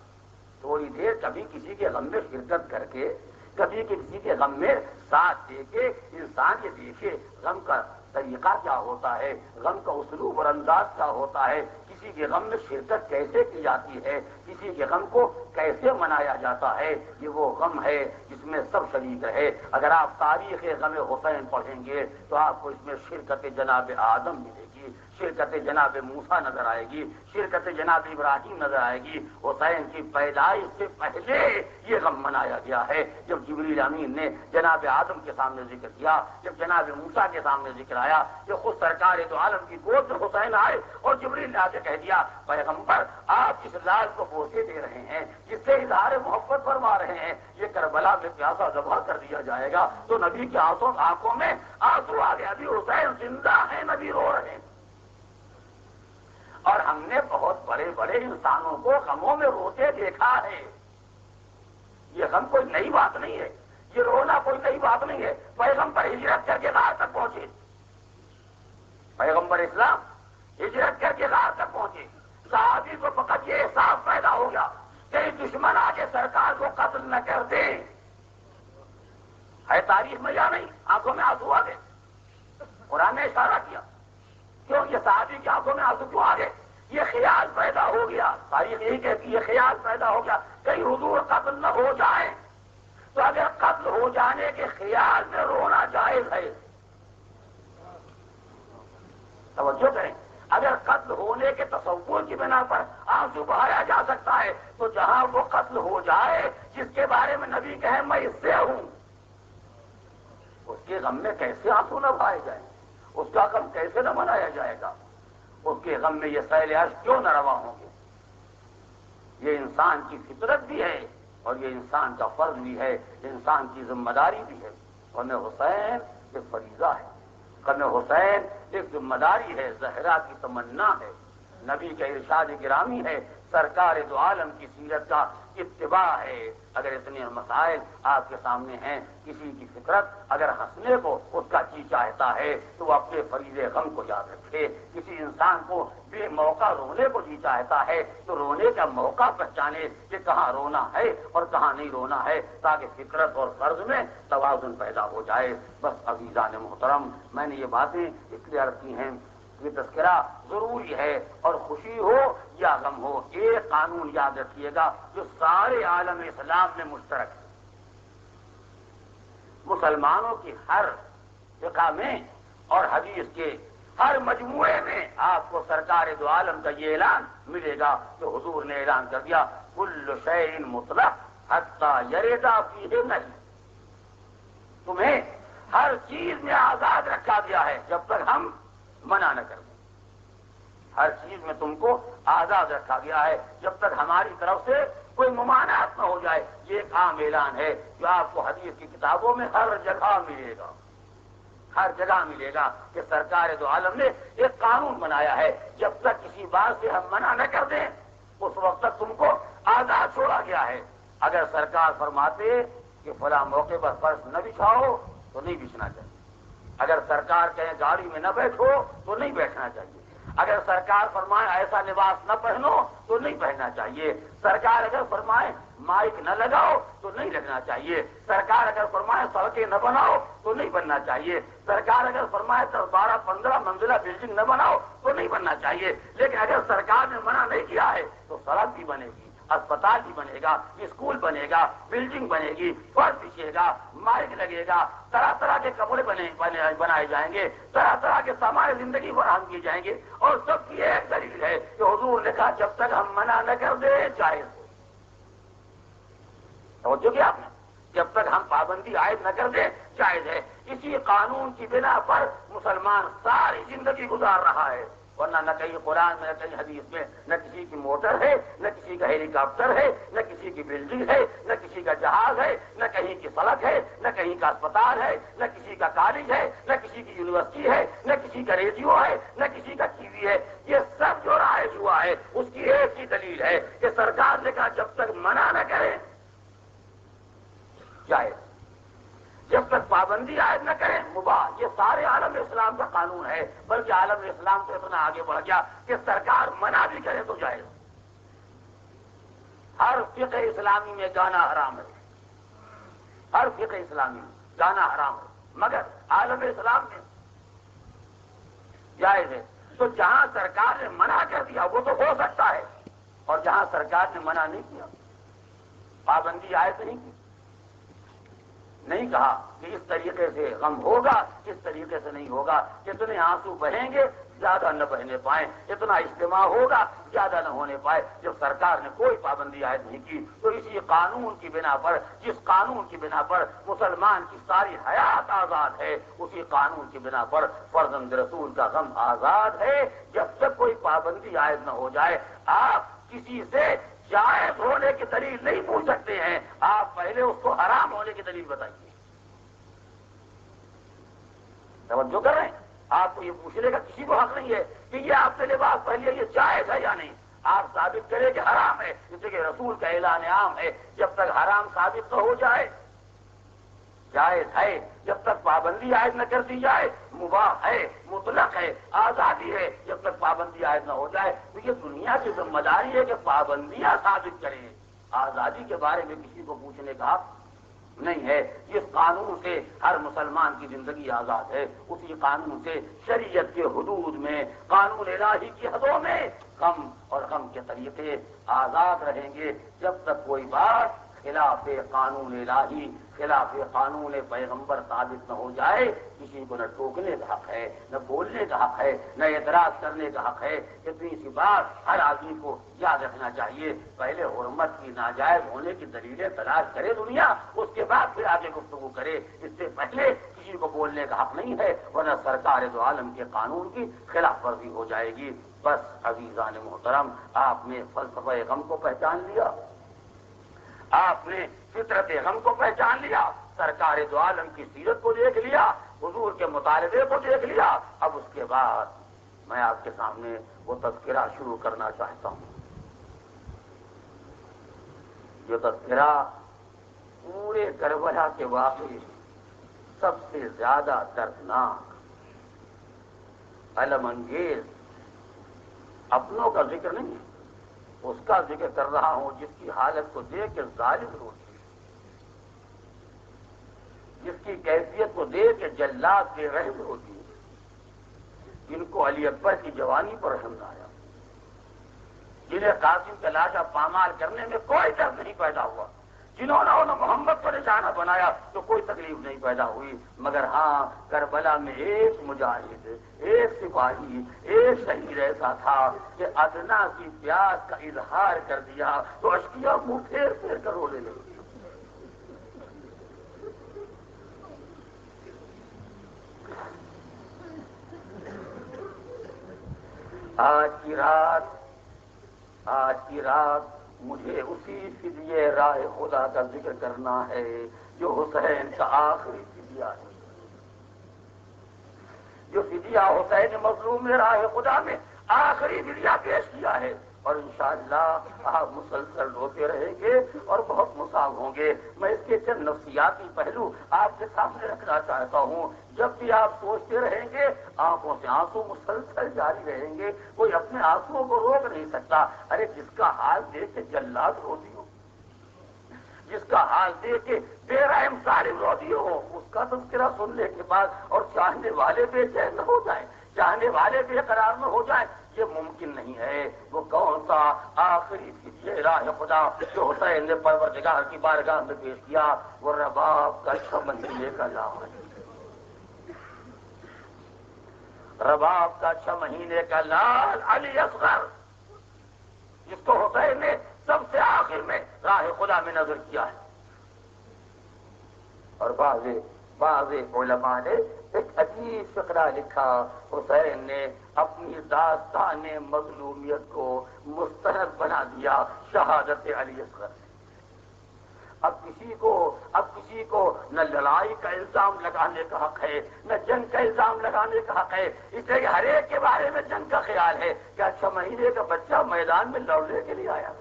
تھوڑی دیر کبھی کسی کے غم میں شرکت کر کے، کبھی کسی کے غم میں ساتھ دے کے انسان یہ دیکھے غم کا طریقہ کیا ہوتا ہے، غم کا اسلوب اور انداز کیا ہوتا ہے، کسی کے غم میں شرکت کیسے کی جاتی ہے، کسی کے غم کو کیسے منایا جاتا ہے۔ یہ وہ غم ہے جس میں سب شریک رہے۔ اگر آپ تاریخ غم حسین پڑھیں گے تو آپ کو اس میں شرکت جناب آدم ملے گی، گی، شرکت جناب موسیٰ نظر آئے گی، شرکت جناب ابراہیم نظر آئے گی۔ حسین کی پیدائش سے پہلے یہ غم منایا گیا ہے، جب جبریل امین نے جناب آدم کے سامنے ذکر کیا، جب جناب موسیٰ کے سامنے ذکر آیا، جو خود سرکار دو عالم کی گود میں حسین آئے اور جبریل نے آ کے کہہ دیا پیغمبر آپ جس لال کو بوسے دے رہے ہیں، جس سے اظہار محبت فرما رہے ہیں، یہ کربلا میں پیاسا ذبح کر دیا جائے گا، تو نبی کے آنکھوں میں آنسو آ گیا، ابھی حسین زندہ ہیں، نبی رو رہے ہیں۔ اور ہم نے بہت بڑے بڑے انسانوں کو غموں میں روتے دیکھا ہے، یہ غم کوئی نئی بات نہیں ہے، یہ رونا کوئی نئی بات نہیں ہے۔ پیغمبر ہجرت کر کے غار تک پہنچے، پیغمبر اسلام ہجرت کر کے غار تک پہنچے، صحابی کو فقط یہ احساس پیدا ہو گیا کہ دشمن آگے سرکار کو قتل نہ کر دیں، ہے تاریخ میں یا نہیں؟ آنکھوں میں آنسو آ گئے، قرآن نے اشارہ کیا، کیوں یہ صحابی کی آنکھوں میں آنسو کیوں آ گئے؟ یہ خیال پیدا ہو گیا، تاریخ یہی کہتی ہے یہ خیال پیدا ہو گیا کہیں حضور قتل نہ ہو جائیں، تو اگر قتل ہو جانے کے خیال میں رونا جائز ہے، توجہ کریں، اگر قتل ہونے کے تصور کی بنا پر آنسو بہایا جا سکتا ہے، تو جہاں وہ قتل ہو جائے جس کے بارے میں نبی کہے میں اس سے ہوں، اس کے غم میں کیسے آنسو نہ بہائے جائیں، اس کا غم کیسے نہ منایا جائے گا، اس کے غم میں یہ سیل عرش کیوں نہ روا ہوں گے؟ یہ انسان کی فطرت بھی ہے اور یہ انسان کا فرض بھی ہے، انسان کی ذمہ داری بھی ہے۔ غم حسین ایک فریضہ ہے، غم حسین ایک ذمہ داری ہے، زہرا کی تمنا ہے، نبی کا ارشاد گرامی ہے، سرکار دو عالم کی سیرت کا اتباع ہے۔ اگر اتنے مسائل آپ کے سامنے ہیں، کسی کی فطرت اگر ہنسنے کو اس کا جی چاہتا ہے تو وہ اپنے فریضے غم کو یاد رکھے، کسی انسان کو بے موقع رونے کو جی چاہتا ہے تو رونے کا موقع پہچانے کہ کہاں رونا ہے اور کہاں نہیں رونا ہے، تاکہ فطرت اور فرض میں توازن پیدا ہو جائے۔ بس عزیزان محترم، میں نے یہ باتیں اس لیے عرض کی ہیں، یہ تذکرہ ضروری ہے، اور خوشی ہو یا غم ہو ایک قانون یاد رکھیے گا جو سارے عالم اسلام میں مشترک ہے، مسلمانوں کی ہر فقہ میں اور حدیث کے ہر مجموعے میں آپ کو سرکار دو عالم کا یہ اعلان ملے گا کہ حضور نے اعلان کر دیا کل شیء مطلق حتی یرد فیہ نہیں، تمہیں ہر چیز میں آزاد رکھا گیا ہے جب تک ہم منع نہ کر دیں، ہر چیز میں تم کو آزاد رکھا گیا ہے جب تک ہماری طرف سے کوئی ممانعت نہ ہو جائے۔ یہ ایک عام اعلان ہے جو آپ کو حدیث کی کتابوں میں ہر جگہ ملے گا، ہر جگہ ملے گا کہ سرکار دو عالم نے ایک قانون بنایا ہے، جب تک کسی بات سے ہم منع نہ کر دیں اس وقت تک تم کو آزاد چھوڑا گیا ہے۔ اگر سرکار فرماتے کہ فلاں موقع پر فرش نہ بچھاؤ تو نہیں بچھنا چاہیے، اگر سرکار کہیں گاڑی میں نہ بیٹھو تو نہیں بیٹھنا چاہیے، اگر سرکار فرمائے ایسا لباس نہ پہنو تو نہیں پہننا چاہیے، سرکار اگر فرمائے مائک نہ لگاؤ تو نہیں لگنا چاہیے، سرکار اگر فرمائے سڑکیں نہ بناؤ تو نہیں بننا چاہیے، سرکار اگر فرمائے 12-15 منزلہ بلڈنگ نہ بناؤ تو نہیں بننا چاہیے۔ لیکن اگر سرکار نے منع نہیں کیا ہے تو سڑک بھی بنے گی، اسپتال بھی بنے گا، اسکول بنے گا، بلڈنگ بنے گی، فرش بچھے گا، مائک لگے گا، طرح طرح کے کپڑے بنائے جائیں گے، طرح طرح کے سامان زندگی فراہم کی جائیں گے، اور سب کی ایک دلیل ہے کہ حضور نے کہا جب تک ہم منع نہ کر دیں جائز ہے۔ توجہ کیا آپ نے؟ جب تک ہم پابندی عائد نہ کر دیں جائز ہے۔ اسی قانون کی بنا پر مسلمان ساری زندگی گزار رہا ہے، ورنہ نہ کہیں قرآن میں نہ کہیں حدیث میں نہ کسی کی موٹر ہے، نہ کسی کا ہیلی کاپٹر ہے، نہ کسی کی بلڈنگ ہے، نہ کسی کا جہاز ہے، نہ کہیں کی سڑک ہے، نہ کہیں کا اسپتال ہے، نہ کسی کا کالج ہے، نہ کسی کی یونیورسٹی ہے، نہ کسی کا ریڈیو ہے، نہ کسی کا ٹی وی ہے۔ یہ سب جو رائج ہوا ہے اس کی ایک ہی دلیل ہے کہ سرکار نے کہا جب تک منع نہ کریں جائز، جب تک پابندی عائد نہ کریں مباح۔ یہ سارے عالم اسلام کا قانون ہے، بلکہ عالم اسلام تو اتنا آگے بڑھ گیا کہ سرکار منع بھی کرے تو جائز۔ ہر فقہ اسلامی میں گانا حرام ہے، ہر فقہ اسلامی میں گانا حرام ہے، مگر عالم اسلام میں جائز ہے۔ تو جہاں سرکار نے منع کر دیا وہ تو ہو سکتا ہے، اور جہاں سرکار نے منع نہیں کیا، پابندی عائد نہیں کی، نہیں کہا کہ اس طریقے سے غم ہوگا، اس طریقے سے نہیں ہوگا، کتنے آنسو بہیں گے زیادہ نہ بہنے پائیں، اتنا اجتماع ہوگا زیادہ نہ ہونے پائے۔ جب سرکار نے کوئی پابندی عائد نہیں کی تو اسی قانون کی بنا پر، جس قانون کی بنا پر مسلمان کی ساری حیات آزاد ہے، اسی قانون کی بنا پر فرزند رسول کا غم آزاد ہے۔ جب تک کوئی پابندی عائد نہ ہو جائے، آپ کسی سے جائز ہونے کی دلیل نہیں پوچھ سکتے ہیں، آپ پہلے اس کو حرام ہونے کی دلیل بتائیے۔ توجہ کر رہے ہیں؟ آپ کو یہ پوچھنے کا کسی کو حق نہیں ہے کہ یہ آپ نے لباس پہن لیا، یہ جائز ہے یا نہیں۔ آپ ثابت کریں کہ حرام ہے، جیسے کہ رسول کا اعلان عام ہے، جب تک حرام ثابت نہ ہو جائے جائز ہے، جب تک پابندی عائد نہ کر دی جائے مباح ہے، مطلق ہے، آزادی ہے۔ جب تک پابندی عائد نہ ہو جائے تو یہ دنیا کی ذمہ داری ہے کہ پابندیاں ثابت کریں۔ آزادی کے بارے میں کسی کو پوچھنے کا حق نہیں ہے۔ جس قانون سے ہر مسلمان کی زندگی آزاد ہے، اسی قانون سے شریعت کے حدود میں، قانون الہی کی حدوں میں غم اور غم کے طریقے آزاد رہیں گے۔ جب تک کوئی بات خلاف قانون الہی، خلاف قانون پیغمبر ثابت نہ ہو جائے، کسی کو نہ ٹوکنے کا حق ہے، نہ بولنے کا حق ہے، نہ اعتراض کرنے کا حق ہے۔ اتنی سی بات ہر آدمی کو یاد رکھنا چاہیے۔ پہلے حرمت کی ناجائز ہونے کی دلیلیں تلاش کرے دنیا، اس کے بعد پھر آگے گفتگو کرے۔ اس سے پہلے کسی کو بولنے کا حق نہیں ہے، ورنہ سرکار دو عالم کے قانون کی خلاف ورزی ہو جائے گی۔ بس عزیزان محترم، آپ نے فلسفہ غم کو پہچان لیا، آپ نے فطرت غم کو پہچان لیا، سرکار دو عالم کی سیرت کو دیکھ لیا، حضور کے مطالبے کو دیکھ لیا۔ اب اس کے بعد میں آپ کے سامنے وہ تذکرہ شروع کرنا چاہتا ہوں۔ یہ تذکرہ پورے کربلا کے واقعے سب سے زیادہ دردناک، الم انگیز، اپنوں کا ذکر نہیں، اس کا ذکر کر رہا ہوں جس کی حالت کو دیکھ کے ظالم روتی ہے، جس کی کیفیت کو دیکھ کے جلاد بے رحم ہوتی ہے، جن کو علی اکبر کی جوانی پر رحم نہ آیا، جنہیں قاسم کا لاشا پامال کرنے میں کوئی درد نہیں پیدا ہوا، جنہوں نے محمد کو نشانہ بنایا تو کوئی تکلیف نہیں پیدا ہوئی، مگر ہاں کربلا میں ایک مجاہد، ایک سپاہی، ایک شہید ایسا تھا کہ ادنا کی پیاس کا اظہار کر دیا تو اشکیاں منہ پھیر پھیر کر رونے لگی۔ آج کی رات مجھے اسی فدیے راہ خدا کا ذکر کرنا ہے جو حسین کا آخری فدیہ ہے، جو فدیہ حسین مظلوم نے راہ خدا میں آخری فدیہ پیش کیا ہے۔ اور انشاءاللہ آپ مسلسل روتے رہیں گے اور بہت مصاب ہوں گے۔ میں اس کے چند نفسیاتی پہلو آپ کے سامنے رکھنا چاہتا ہوں۔ جب بھی آپ سوچتے رہیں گے، آنکھوں سے آنسو مسلسل جاری رہیں گے، کوئی اپنے آنسوؤں کو روک نہیں سکتا۔ ارے جس کا حال دیکھ کے جلاد روتی ہو، جس کا حال دیکھ کے بے رحم ظالم روتی ہو، اس کا تذکرہ سننے کے بعد اور چاہنے والے بے چین نہ ہو جائیں، چاہنے والے بے قرار نہ ہو جائیں، یہ ممکن نہیں ہے۔ وہ کون سا آخری فدیہ راہ خدا جو حسین نے پروردگار کی بارگاہ میں پیش کیا؟ وہ رباب کا 6 مہینے کا لال، رباب کا 6 مہینے کا لال علی اصغر، جس کو حسین نے سب سے آخر میں راہ خدا میں نظر کیا ہے۔ اور بعض علماء نے ایک عجیب فقرہ لکھا، حسین نے اپنی داستان مظلومیت کو مستند بنا دیا شہادت علی اصغر۔ اب کسی کو نہ لڑائی کا الزام لگانے کا حق ہے، نہ جنگ کا الزام لگانے کا حق ہے، اس لیے ہر ایک کے بارے میں جنگ کا خیال ہے کہ 6 مہینے کا بچہ میدان میں لڑنے کے لیے آیا۔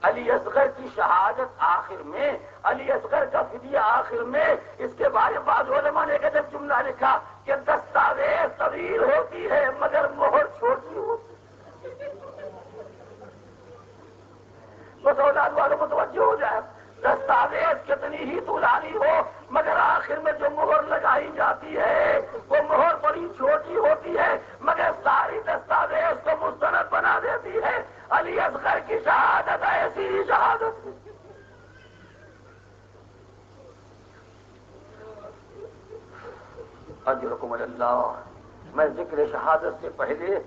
علی اصغر کی شہادت آخر میں، علی اصغر کا فدیہ آخر میں، اس کے بارے بعد علماء نے ایک جملہ لکھا کہ دستاویز طویل ہوتی ہے مگر مہر چھوٹی ہوتی ہے۔ بس اولاد والوں کو توجہ ہو جائے، دستاویز کتنی ہی طولانی ہو مگر آخر میں جو مہر لگائی جاتی ہے وہ مہر بڑی چھوٹی ہوتی ہے، مگر ساری دستاویز کو مستند بنا دیتی ہے۔ علی اصغر کی شہادت ایسی ہی شہادت، اجرکم اللہ، میں ذکر شہادت سے پہلے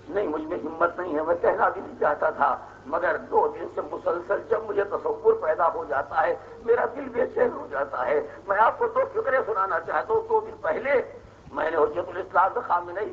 نہیں، مجھ میں ہمت نہیں ہے، میں کہنا بھی نہیں چاہتا تھا، مگر 2 دن سے مسلسل جب مجھے تصور پیدا ہو جاتا ہے میرا دل بے چین ہو جاتا ہے۔ میں آپ کو 2 فکریں سنانا چاہتا ہوں۔ 2 دن پہلے میں نے حجت الاسلام خامنئی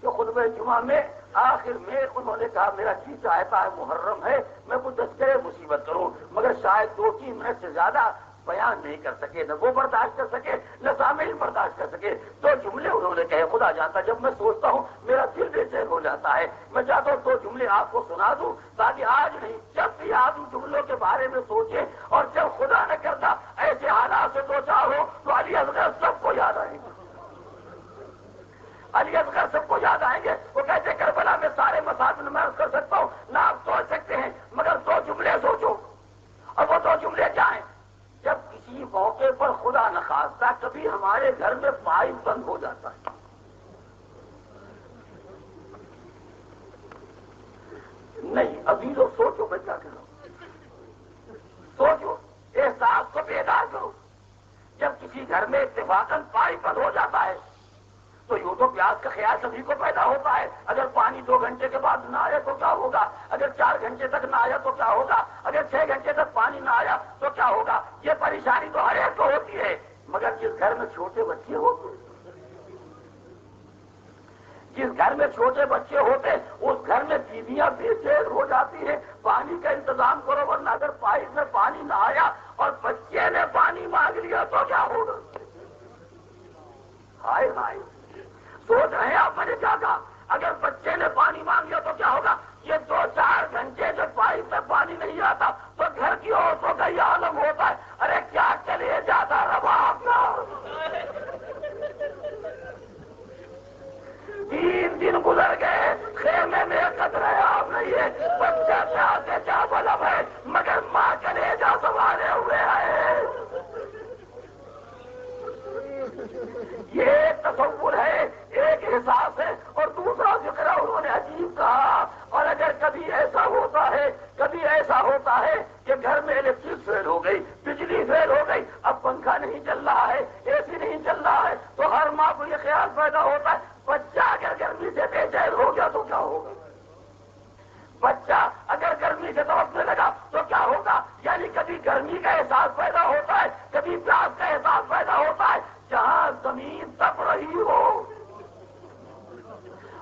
کہ خطبہ جمعہ میں آخر میں انہوں نے کہا میرا جی چاہتا ہے محرم ہے میں کچھ تذکرے مصیبت کروں، مگر شاید 2-3 منٹ سے زیادہ بیان نہیں کر سکے، نہ وہ برداشت کر سکے نہ سامعین برداشت کر سکے۔ 2 جملے انہوں نے کہے، خدا جانتا جب میں سوچتا ہوں میرا دل بے چین ہو جاتا ہے۔ میں چاہتا ہوں 2 جملے آپ کو سنا دوں تاکہ آج نہیں جب بھی آپ ان جملوں کے بارے میں سوچیں اور جب خدا نہ کرتا ایسے حالات سے 2-4 ہو تو علی اصغر سب کو یاد آئیں گے، علی اصغر سب کو یاد آئیں گے۔ وہ کہتے کربلا میں سارے مسائل میں عرض کر سکتا ہوں نہ آپ سوچ سکتے ہیں، مگر 2 جملے سوچو۔ اور وہ 2 جملے کیا ہیں؟ جب کسی موقع پر خدا نخواستہ کبھی ہمارے گھر میں پائپ بند ہو جاتا ہے، نہیں ابھی لوگ سوچو میں کیا کہہ رہا ہوں، سوچو، احساس کو بیدار کرو۔ جب کسی گھر میں اتفاقاً پائپ بند ہو جاتا ہے تو یوں تو پیاس کا خیال سبھی کو پیدا ہوتا ہے، اگر پانی 2 گھنٹے کے بعد نہ آیا تو کیا ہوگا، اگر 4 گھنٹے تک نہ آیا تو کیا ہوگا، اگر 6 گھنٹے تک پانی نہ آیا تو کیا ہوگا۔ یہ پریشانی تو ہر ایک کو ہوتی ہے، مگر جس گھر میں چھوٹے بچے ہوتے ہیں، جس گھر میں چھوٹے بچے ہوتے ہیں اس گھر میں بیویاں بے چین ہو جاتی ہیں، پانی کا انتظام کرو ورنہ اگر پائپ میں پانی نہ آیا اور بچے نے پانی مانگ لیا تو کیا ہوگا۔ ہائے ہائے، سوچ رہے ہیں آپ میں نے کیا کہا، اگر بچے نے پانی مانگ لیا تو کیا ہوگا۔ یہ 2-4 گھنٹے جب پائپ میں پانی نہیں آتا تو گھر کی عورتوں کا یہ عالم ہوتا ہے، ارے کیا چلے جاتا رباب نا۔ 3 دن گزر گئے، خیمے میں قطرہ آب نہیں ہے، بچہ پیاس سے کیا بلب ہے، مگر ماں کلیجہ سنبھالے ہوئے ہے۔ یہ ایک تصور ہے، ایک احساس ہے، اور دوسرا ذکر انہوں نے عجیب کہا۔ اور اگر کبھی ایسا ہوتا ہے، کبھی ایسا ہوتا ہے کہ گھر میں الیکٹرک فیل ہو گئی، بجلی فیل ہو گئی، اب پنکھا نہیں چل رہا ہے، اے سی نہیں چل رہا ہے، تو ہر ماں کو یہ خیال پیدا ہوتا ہے بچہ اگر گرمی سے بے چین ہو گیا تو کیا ہوگا، بچہ اگر گرمی سے تڑپنے لگا تو کیا ہوگا۔ یعنی کبھی گرمی کا احساس پیدا ہوتا ہے، کبھی پیاس کا احساس پیدا ہوتا ہے۔ جہاں زمین تپ رہی ہو،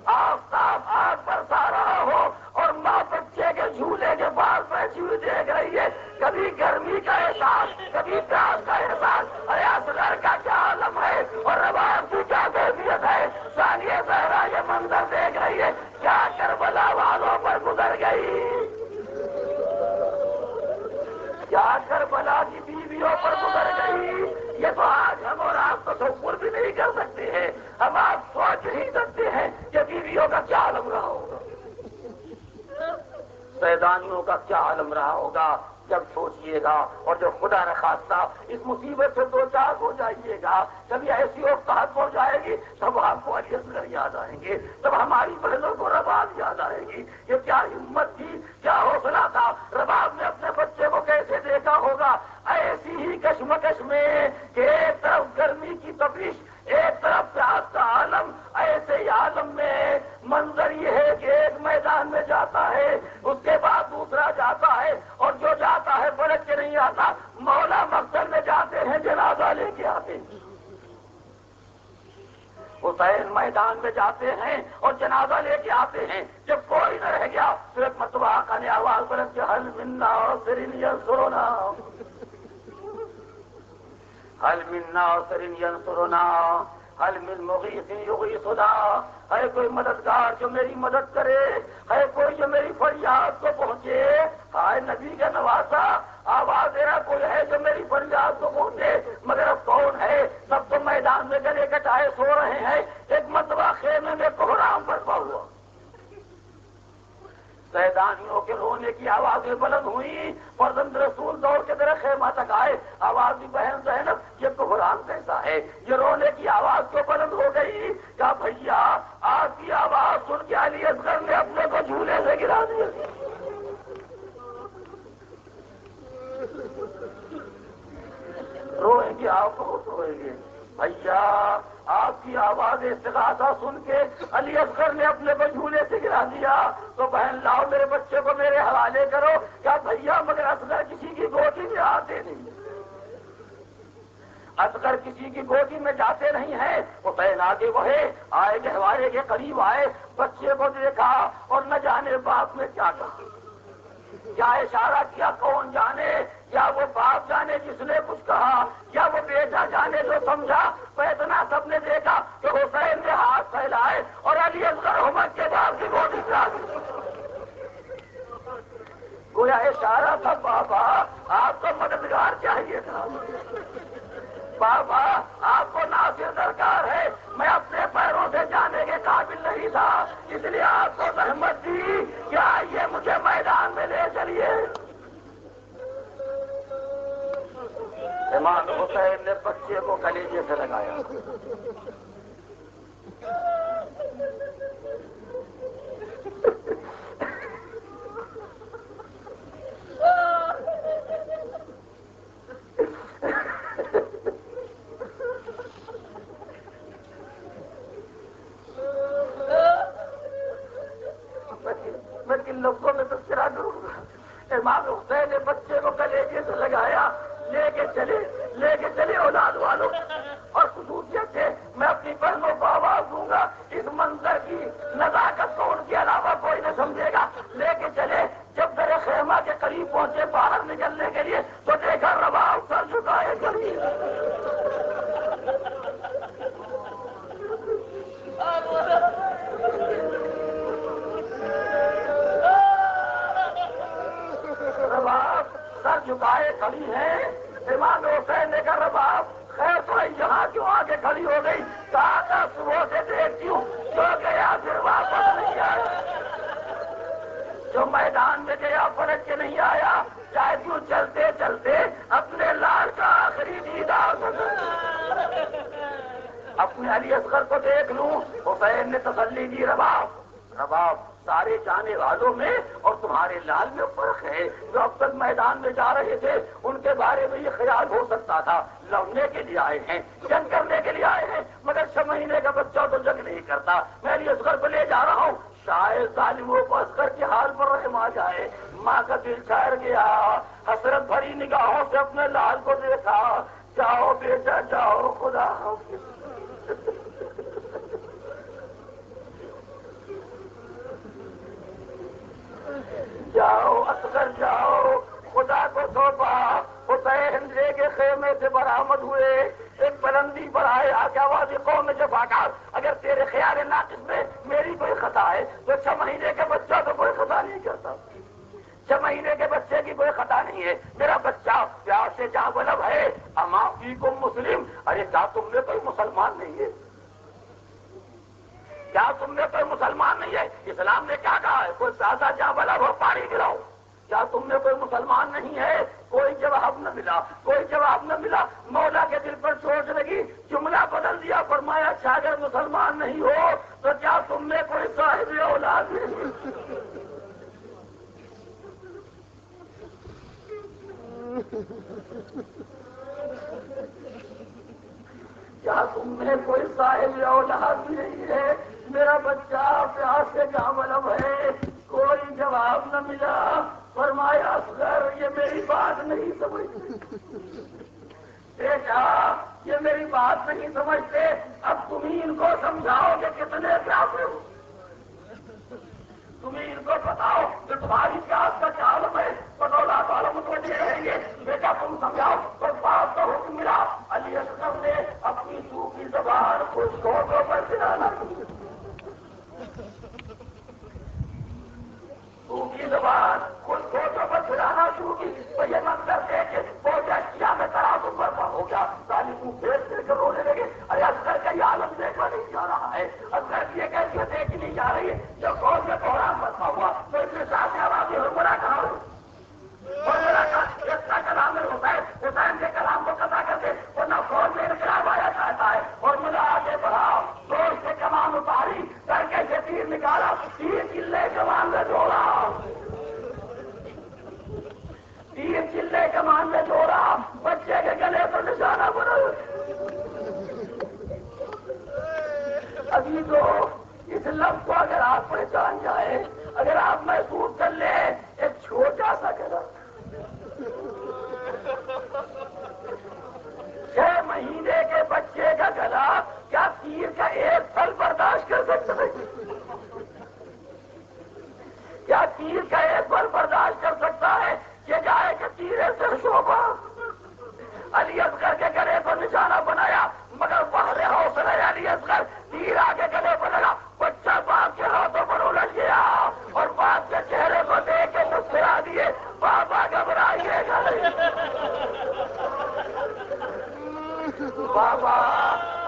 آفتاب آگ برسا رہا ہو اور ماں بچے کے جھولے کے پاس بیٹھی ہوئی دیکھ رہی ہے، کبھی گرمی کا احساس، کبھی پیاس کا احساس۔ ارے اصغر کا کیا عالم ہے اور رباب کی کیا کیفیت ہے۔ ثانیہ زہرا یہ منظر دیکھ رہی ہے، کیا کربلا والوں پر گزر گئی، کیا کربلا کی بیویوں پر گزر گئی۔ یہ تو آج ہم اور آپ تصور بھی نہیں کر سکتے ہیں، ہم آپ سوچ نہیں سکتے ہیں کہ بیویوں کا کیا عالم رہا ہوگا، سیدانیوں کا کیا عالم رہا ہوگا۔ جب سوچئے گا اور جب خدا نخواستہ اس مصیبت سے 2-4 ہو جائیے گا، کبھی ایسی اوقات ہو جائے گی تب آپ کو علی اصغر یاد آئیں گے، تب ہماری بہنوں کو رباب یاد آئے گی۔ یہ کیا ہمت تھی، کیا حوصلہ تھا۔ رباب نے اپنے بچے کو کیسے دیکھا ہوگا، ایسی ہی کشمکش میں کہ ایک طرف گرمی کی تپش، ایک طرف پیاس کا عالم، ایسے ہی عالم میں منظر یہ ہے کہ ایک میدان میں جاتا ہے، اس کے بعد دوسرا جاتا ہے، اور جو جاتا ہے پلٹ کے نہیں آتا۔ مولا مقتل میں جاتے ہیں، جنازہ لے کے آتے ہیں۔ حسین میدان میں جاتے ہیں اور جنازہ لے کے آتے ہیں۔ جب کوئی نہ رہ گیا تو ایک مرتبہ آقا نے آواز بلند کی، حل منا عسر ینصرنا، حل منا عسر ینصرنا، حل من مغیث یغیثنا۔ ہے کوئی مددگار جو میری مدد کرے، ہے کوئی جو میری فریاد کو پہنچے۔ ہائے نبی کا نواسا، آواز دے رہا کوئی ہے جو میری فریاد کو پہنچے، مگر اب کون ہے؟ سب تو میدان میں گلے کٹائے سو رہے ہیں۔ ایک مرتبہ خیمے میں کوہرام برپا ہوا، سیدانیوں کے رونے کی آوازیں بلند ہوئی، فرزند رسول دوڑ کے میرے خیمہ تک آئے۔ آواز دی بہن زینب، یہ کوہرام کیسا ہے، یہ رونے کی آواز تو بلند ہو گئی۔ کیا بھیا آپ کی آواز سن کے علی اصغر نے اپنے کو جھولے سے گرا دیا۔ روئیں گے آپ، بہت روئیں گے بھیا، آپ کی آواز استغاثہ سن کے علی اصغر نے اپنے کو جھولے سے گرا دیا تو بہن لاؤ میرے بچے کو میرے حوالے کرو. کیا بھیا مگر اصغر کسی کی گودی میں آتے نہیں, اصغر کسی کی گودی میں جاتے نہیں ہیں. حسین آگے بڑھے, آئے گہوارے کے قریب آئے, بچے کو دیکھا اور نہ جانے باپ نے کیا کہا, کیا اشارہ کیا کون جانے, یا وہ باپ جانے جس نے کچھ کہا, یا وہ بیٹا جانے جو سمجھا. تو اتنا سب نے دیکھا کہ حسین نے ہاتھ پھیلائے اور علی اصغر عمر کے باپ کی گودی سے آ گئی. گویا اشارہ تھا بابا آپ کو مددگار چاہیے تھا, بابا آپ کو ناصر درکار ہے, میں اپنے پیروں سے جانے کے قابل نہیں تھا, اس لیے آپ کو زحمت دی کہ آئیے مجھے میدان میں لے چلیے. امام حسین نے بچے کو کلیجے سے لگایا. میں کن لفظوں میں تذکرہ کروں گا. امام حسین نے بچے کو کلیجے سے لگایا, لے کے چلے اولاد والوں. اور خصوصیت ہے میں اپنی بہنوں کو آواز دوں گا, اس منظر کی نزاکت کو ان کے علاوہ کوئی نہ سمجھے گا. لے کے چلے, جب میرے خیمہ کے قریب پہنچے باہر نکلنے کے لیے تو دیکھا رباب سر جھکائے کھڑی. رباب سر جھکائے کھڑی ہے. امام حسین نے کہا رباب خیر تو یہاں کیوں آگے کھڑی ہو گئی؟ کہا صبح سے دیکھتی ہوں جو گیا پھر واپس نہیں آیا, جو میدان میں گیا پلٹ کے نہیں آیا. چاہتی ہوں چلتے چلتے اپنے لال کا آخری دیدار اپنے علی اصغر کو دیکھ لوں. حسین نے تسلی دی, رباب سارے جانے والوں میں اور تمہارے لال میں فرق ہے. جو اب تک میدان میں جا رہے تھے ان کے بارے میں یہ خیال ہو سکتا تھا لڑنے کے لیے آئے ہیں, جنگ کرنے کے لیے آئے ہیں, مگر 6 مہینے کا بچہ تو جنگ نہیں کرتا. میں علی اصغر کو لے جا رہا ہوں, شاید ظالموں کو اصغر کے حال پر رحم آ جائے. ماں کا دل ٹھہر گیا, حسرت بھری نگاہوں سے اپنے لال کو دیکھا. جاؤ بیٹا جاؤ, خدا حافظ. جاؤ اصغر جاؤ, خدا کو سونپا. حسین لے کے خیمے سے برآمد ہوئے, ایک بلندی پر آئے, آ کے آواز قوم جب آکار اگر تیرے خیال ناقص میں میری کوئی خطا ہے تو 6 مہینے کا بچہ تو کوئی خطا نہیں کرتا. 6 مہینے کے بچے کی کوئی خطا نہیں ہے. میرا بچہ پیار سے جاں بلب ہے. اما فیکم مسلم, ارے کیا تم میں کوئی مسلمان نہیں ہے؟ کیا تم میں کوئی مسلمان نہیں ہے؟ اسلام نے کیا کہا ہے؟ کوئی پیاسا جاں بلب ہو پانی گراؤ. کیا تم میں کوئی مسلمان نہیں ہے؟ کوئی جواب نہ ملا. مولا کے دل پر چوٹ لگی, جملہ بدل دیا, فرمایا اچھا اگر مسلمان نہیں ہو تو کیا تم میں کوئی صاحب اولاد نہیں؟ کیا تم میں کوئی صاحب اولاد نہیں ہے؟ میرا بچہ پیاس سے جاں بلب ہے. کوئی جواب نہ ملا. فرمایا اصغر یہ میری بات نہیں سمجھتے, بیٹا یہ میری بات نہیں سمجھتے. اب تم ہی ان کو سمجھاؤ کہ کتنے پیاسے ہو. تم ہی ان کو بتاؤ کہ تمہاری پیاس کا کیا عالم ہے. پٹولا تو عالم تو نہیں رہیں گے. بیٹا تم سمجھاؤ. تو بات کا حکم ملا. علی اصغر نے اپنی سوکھی زبان کچھ ہوٹوں پر پھرانا کی. سوکھی زبان کچھ ہوٹوں پر پھرانا شروع کی. تو یہ منظر دیکھ کے وہ کیا میں ترازو برپا ہو گیا. تعلیم پھیر پھیر کر رونے لگے. ارے اصغر تیر کا ایک بل برداشت کر سکتا ہے کہ گائے کے تیرے سے شعبہ علی اصغر کے گلے کو نشانہ بنایا، مگر بہر حوصلہ علی اصغر تیر آگے گلے پر لگا، بچہ باپ کے ہاتھوں پر الجھ گیا اور باپ کے چہرے کو دیکھ کے مسکرا دیے، بابا گھبرائیے گا نہیں، بابا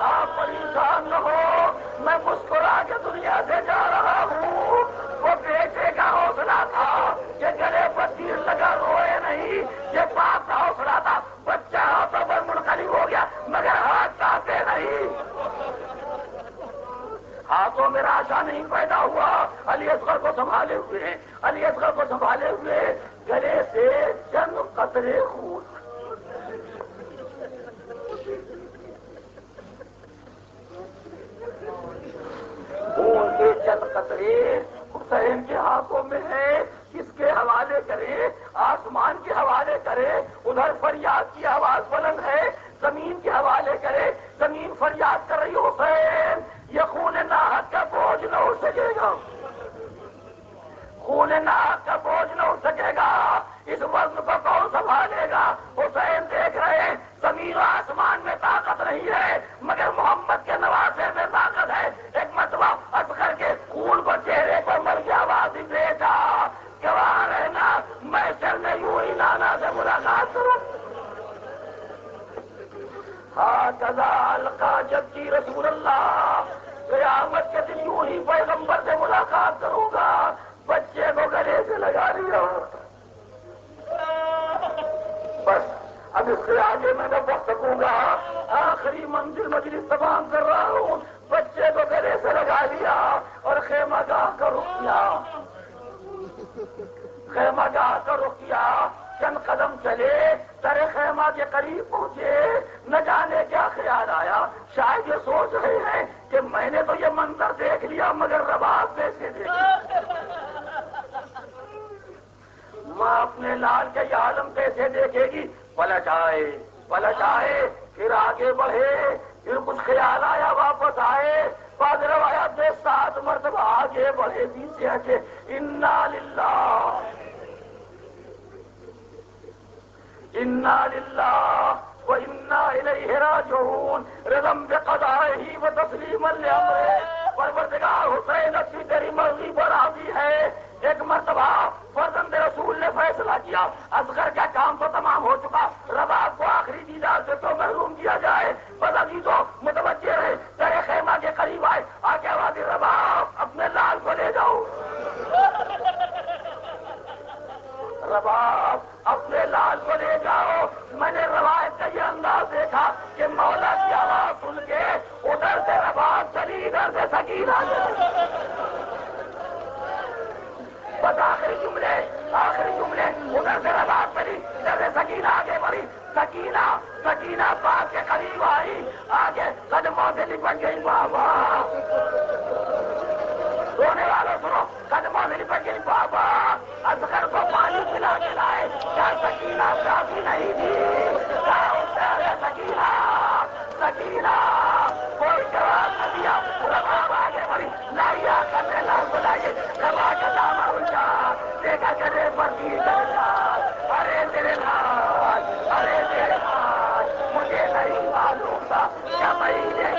آپ پریشان نہ ہو، میں مسکرا کے دنیا سے جا رہا ہوں۔ وہ بیٹے کا حوصلہ تھا کہ گلے پر تیر لگا روئے نہیں، یہ باپ کا حوصلہ تھا بچہ ہاتھوں پر منقلب ہو گیا مگر ہاتھ کانپے نہیں، ہاتھوں میں راشا نہیں پیدا ہوا، علی اصغر کو سنبھالے ہوئے ہیں، علی اصغر کو سنبھالے ہوئے گلے سے چند قطرے خون، خون کے چند قطرے حسین کے ہاتھوں میں ہے، کس کے حوالے کرے؟ آسمان کے حوالے کرے، ادھر فریاد کی آواز بلند ہے، زمین کے حوالے کرے، زمین فریاد کر رہی، حسین یہ خون ناحق کا بوجھ نہ اٹھ سکے گا، خون ناحق کا بوجھ نہ اٹھ سکے گا، اس وزن کو کون سنبھالے گا؟ حسین دیکھ رہے ہیں زمین و آسمان میں طاقت نہیں ہے مگر محمد کے نواسے میں طاقت ہے، ایک مرتبہ اصغر کے خون کو چہرے پر مر کے آواز ہی بیٹا گواہ رہنا، میں سر میں یوں ہی نانا سے ملاقات کروں، ہاکذا القا جدی رسول اللہ، قیامت کے دن یوں ہی پیغمبر سے ملاقات کروں گا، بچے کو گلے سے لگا لیا، بس اب اس سے آگے میں نہ بڑھ سکوں گا، آخری منزل مجلس تمام کر رہا ہوں، بچے کو گلے سے لگا لیا اور خیمہ گاہ کا رخ کیا، خیمہ گاہ کا رخ کیا، چند قدم چلے، سر خیمہ کے قریب پہنچے، نہ جانے کیا خیال آیا، شاید یہ سوچ رہے ہیں کہ میں نے تو یہ منظر دیکھ لیا مگر رباب کیسے دیکھ، ماں اپنے لال کے یہ عالم کیسے دیکھے گی؟ پلٹ آئے پھر آگے بڑھے، پھر کچھ خیال آیا واپس آئے، بعض روایات میں 7 مرتبہ آگے بڑھے، پیچھے ہٹے، انا للہ و انا الیہ راجعون، رضم بقضائہ و تسلیما لامرہ، پروردگار حسین اسی تیری مرضی پر راضی ہے، ایک مرتبہ فرزند رسول نے فیصلہ کیا، اصغر کا کام تو تمام ہو چکا، رباب کو آخری دیدار سے تو محروم کیا جائے، بس ابھی تو متوجہ رہے، تیرے خیمہ کے قریب آئے، آگے آواز دی، رباب اپنے لال کو لے جاؤ، رباب اپنے لال کو لے جاؤ، میں نے روایت کا یہ انداز دیکھا کہ مولا کی آواز سن کے ادھر سے رباب چلی، ادھر سے سکینہ چلی، بس آخری جملے ادھر سے رباب چلی، ادھر سے سکینہ آگے بڑھی، سکینہ باپ کے قریب آئی، آگے قدموں سے لپٹ گئی، بابا رونے والوں سنو، قدموں سے لپٹ گئی، بابا اصغر کو پانی پلا کے لائے، کیا سکینہ کافی نہیں تھی؟ سکینہ کوئی جواب نہ دیا، رباب آگے بڑھی، لائیا کرنے لال بلائیے، رباب کا دامن الجھا، دیکھا کرے پر تیر کرنا، ارے میرے لال، مجھے نہیں معلوم تھا کیا مہینے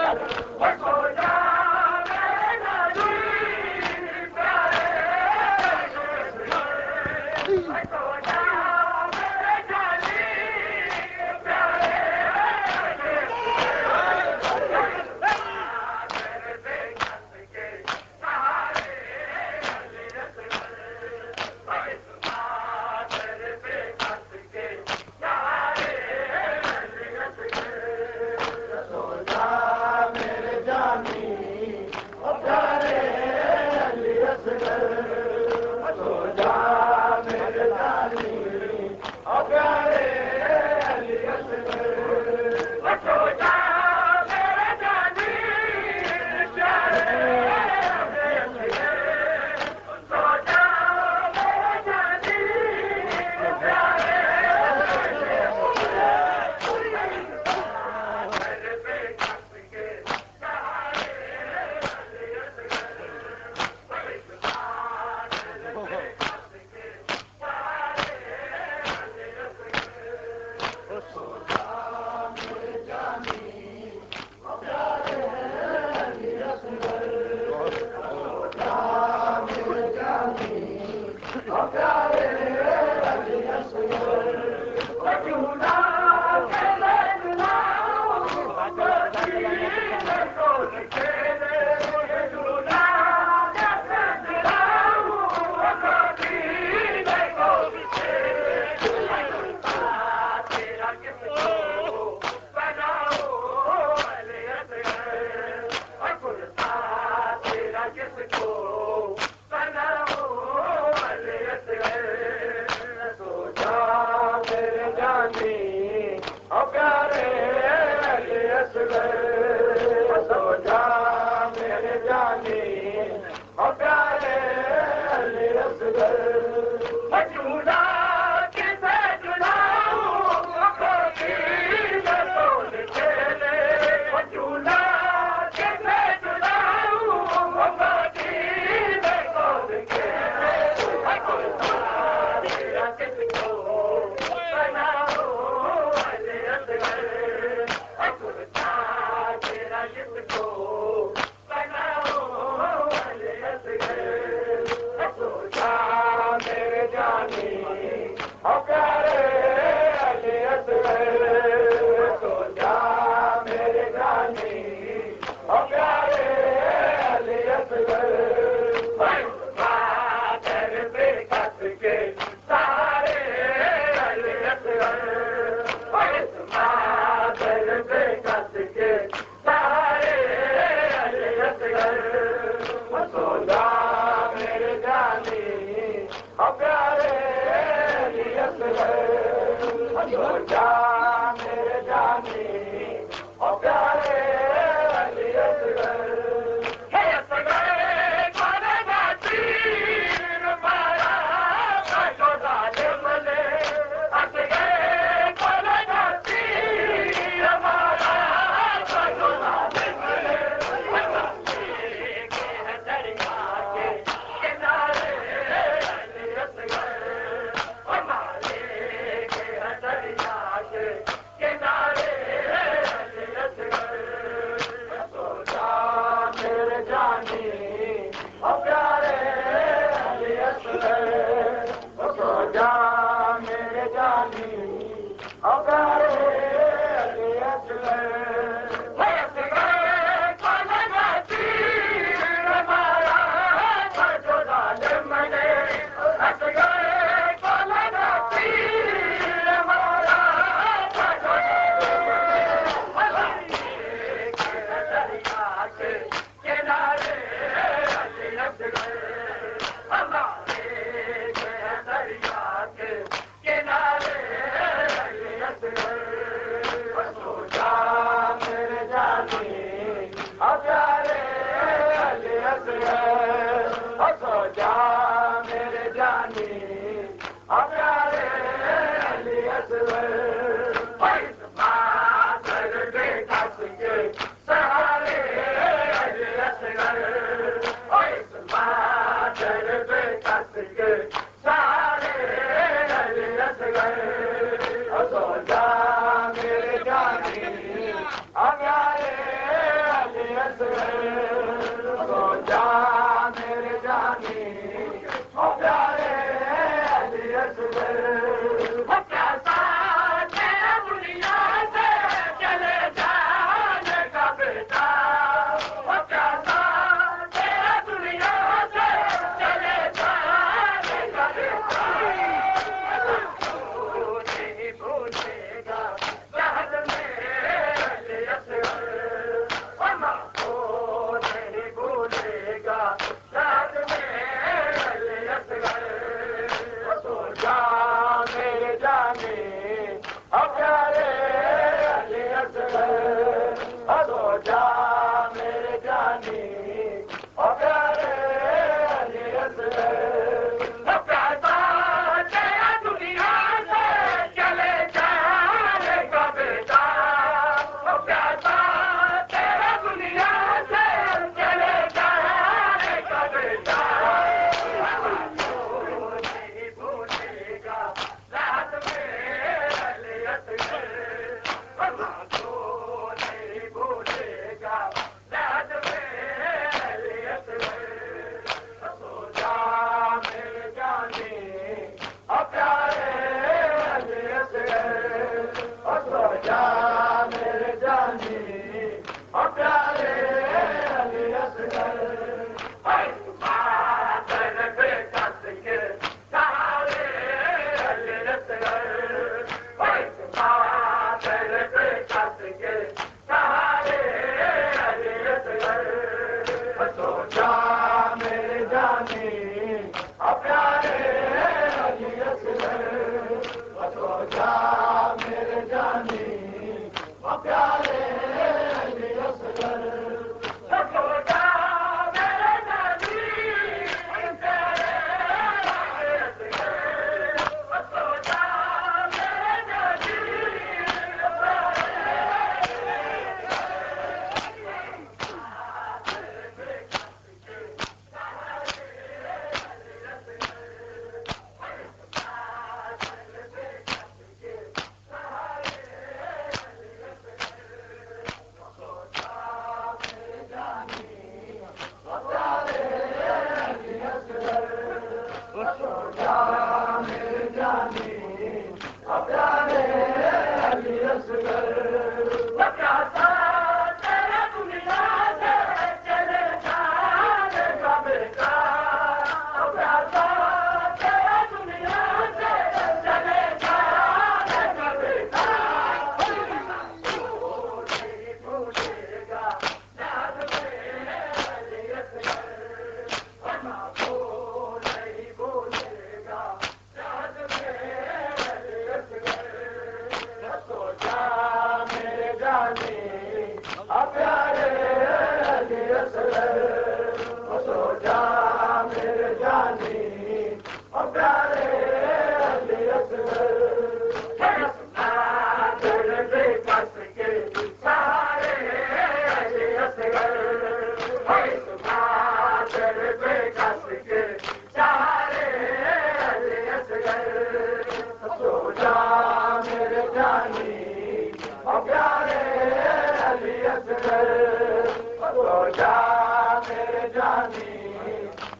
میرے جانی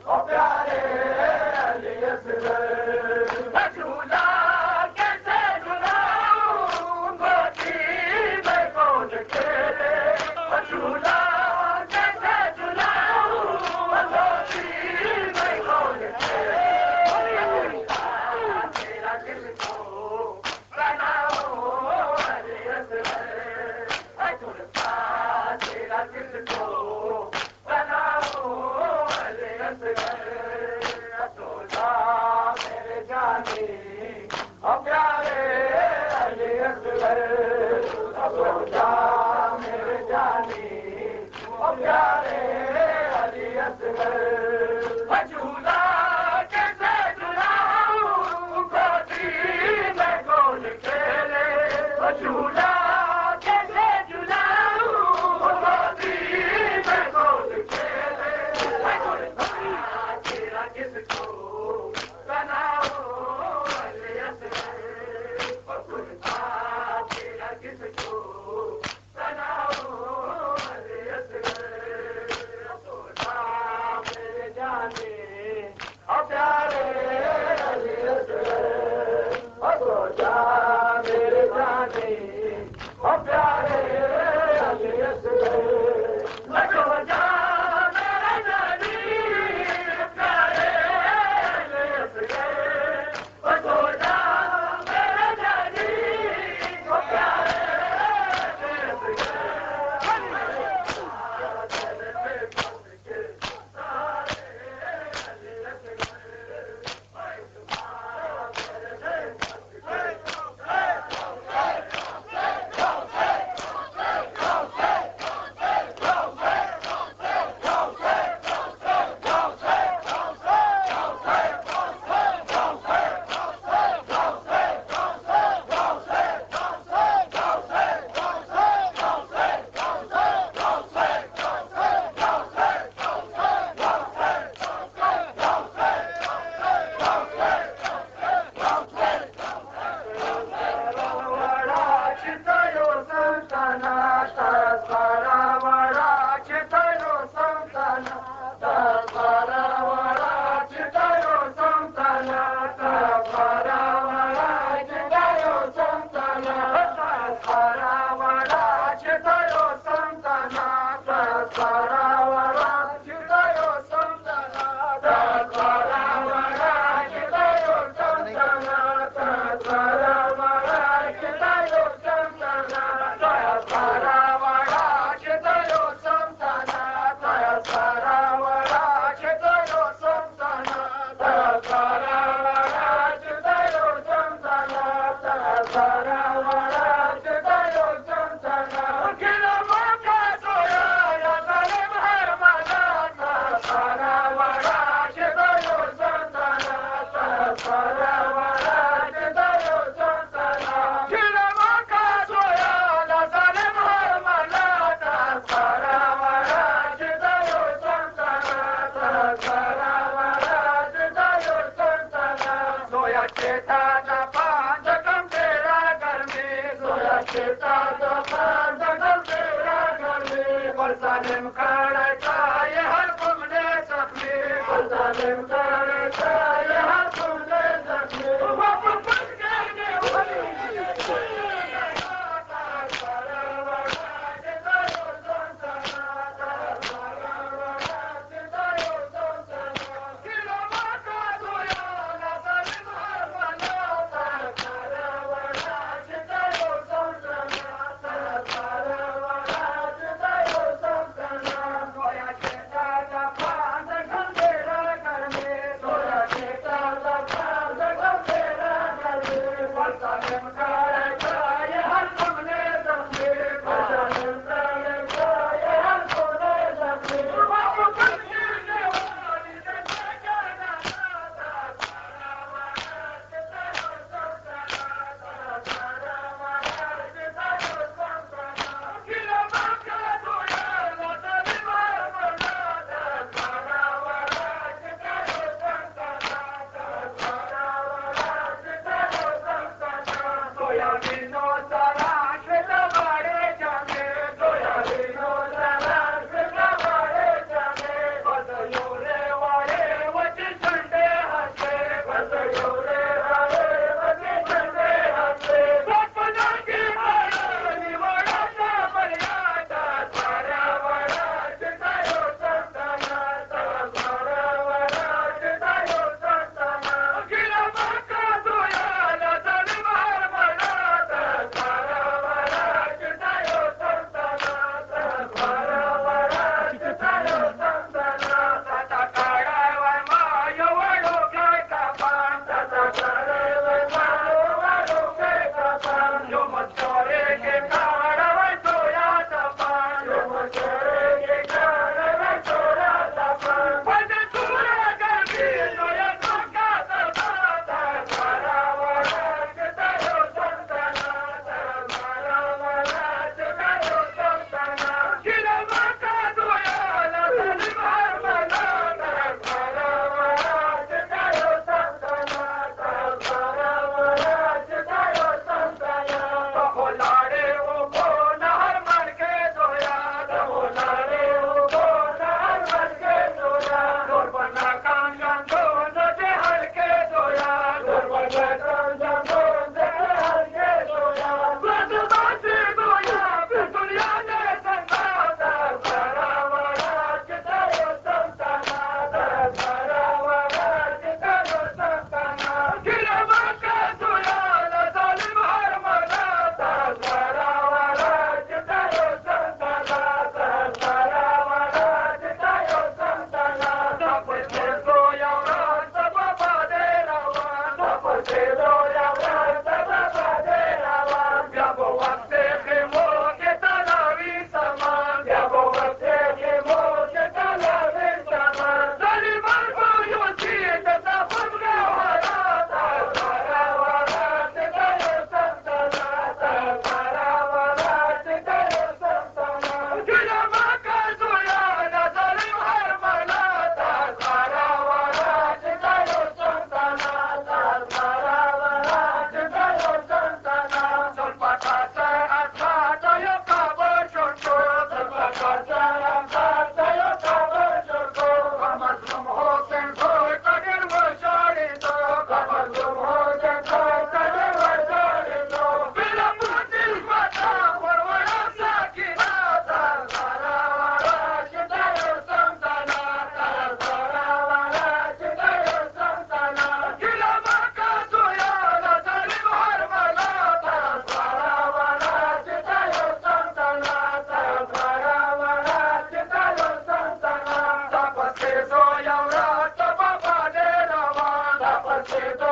او پیارے علی اصغر سے تو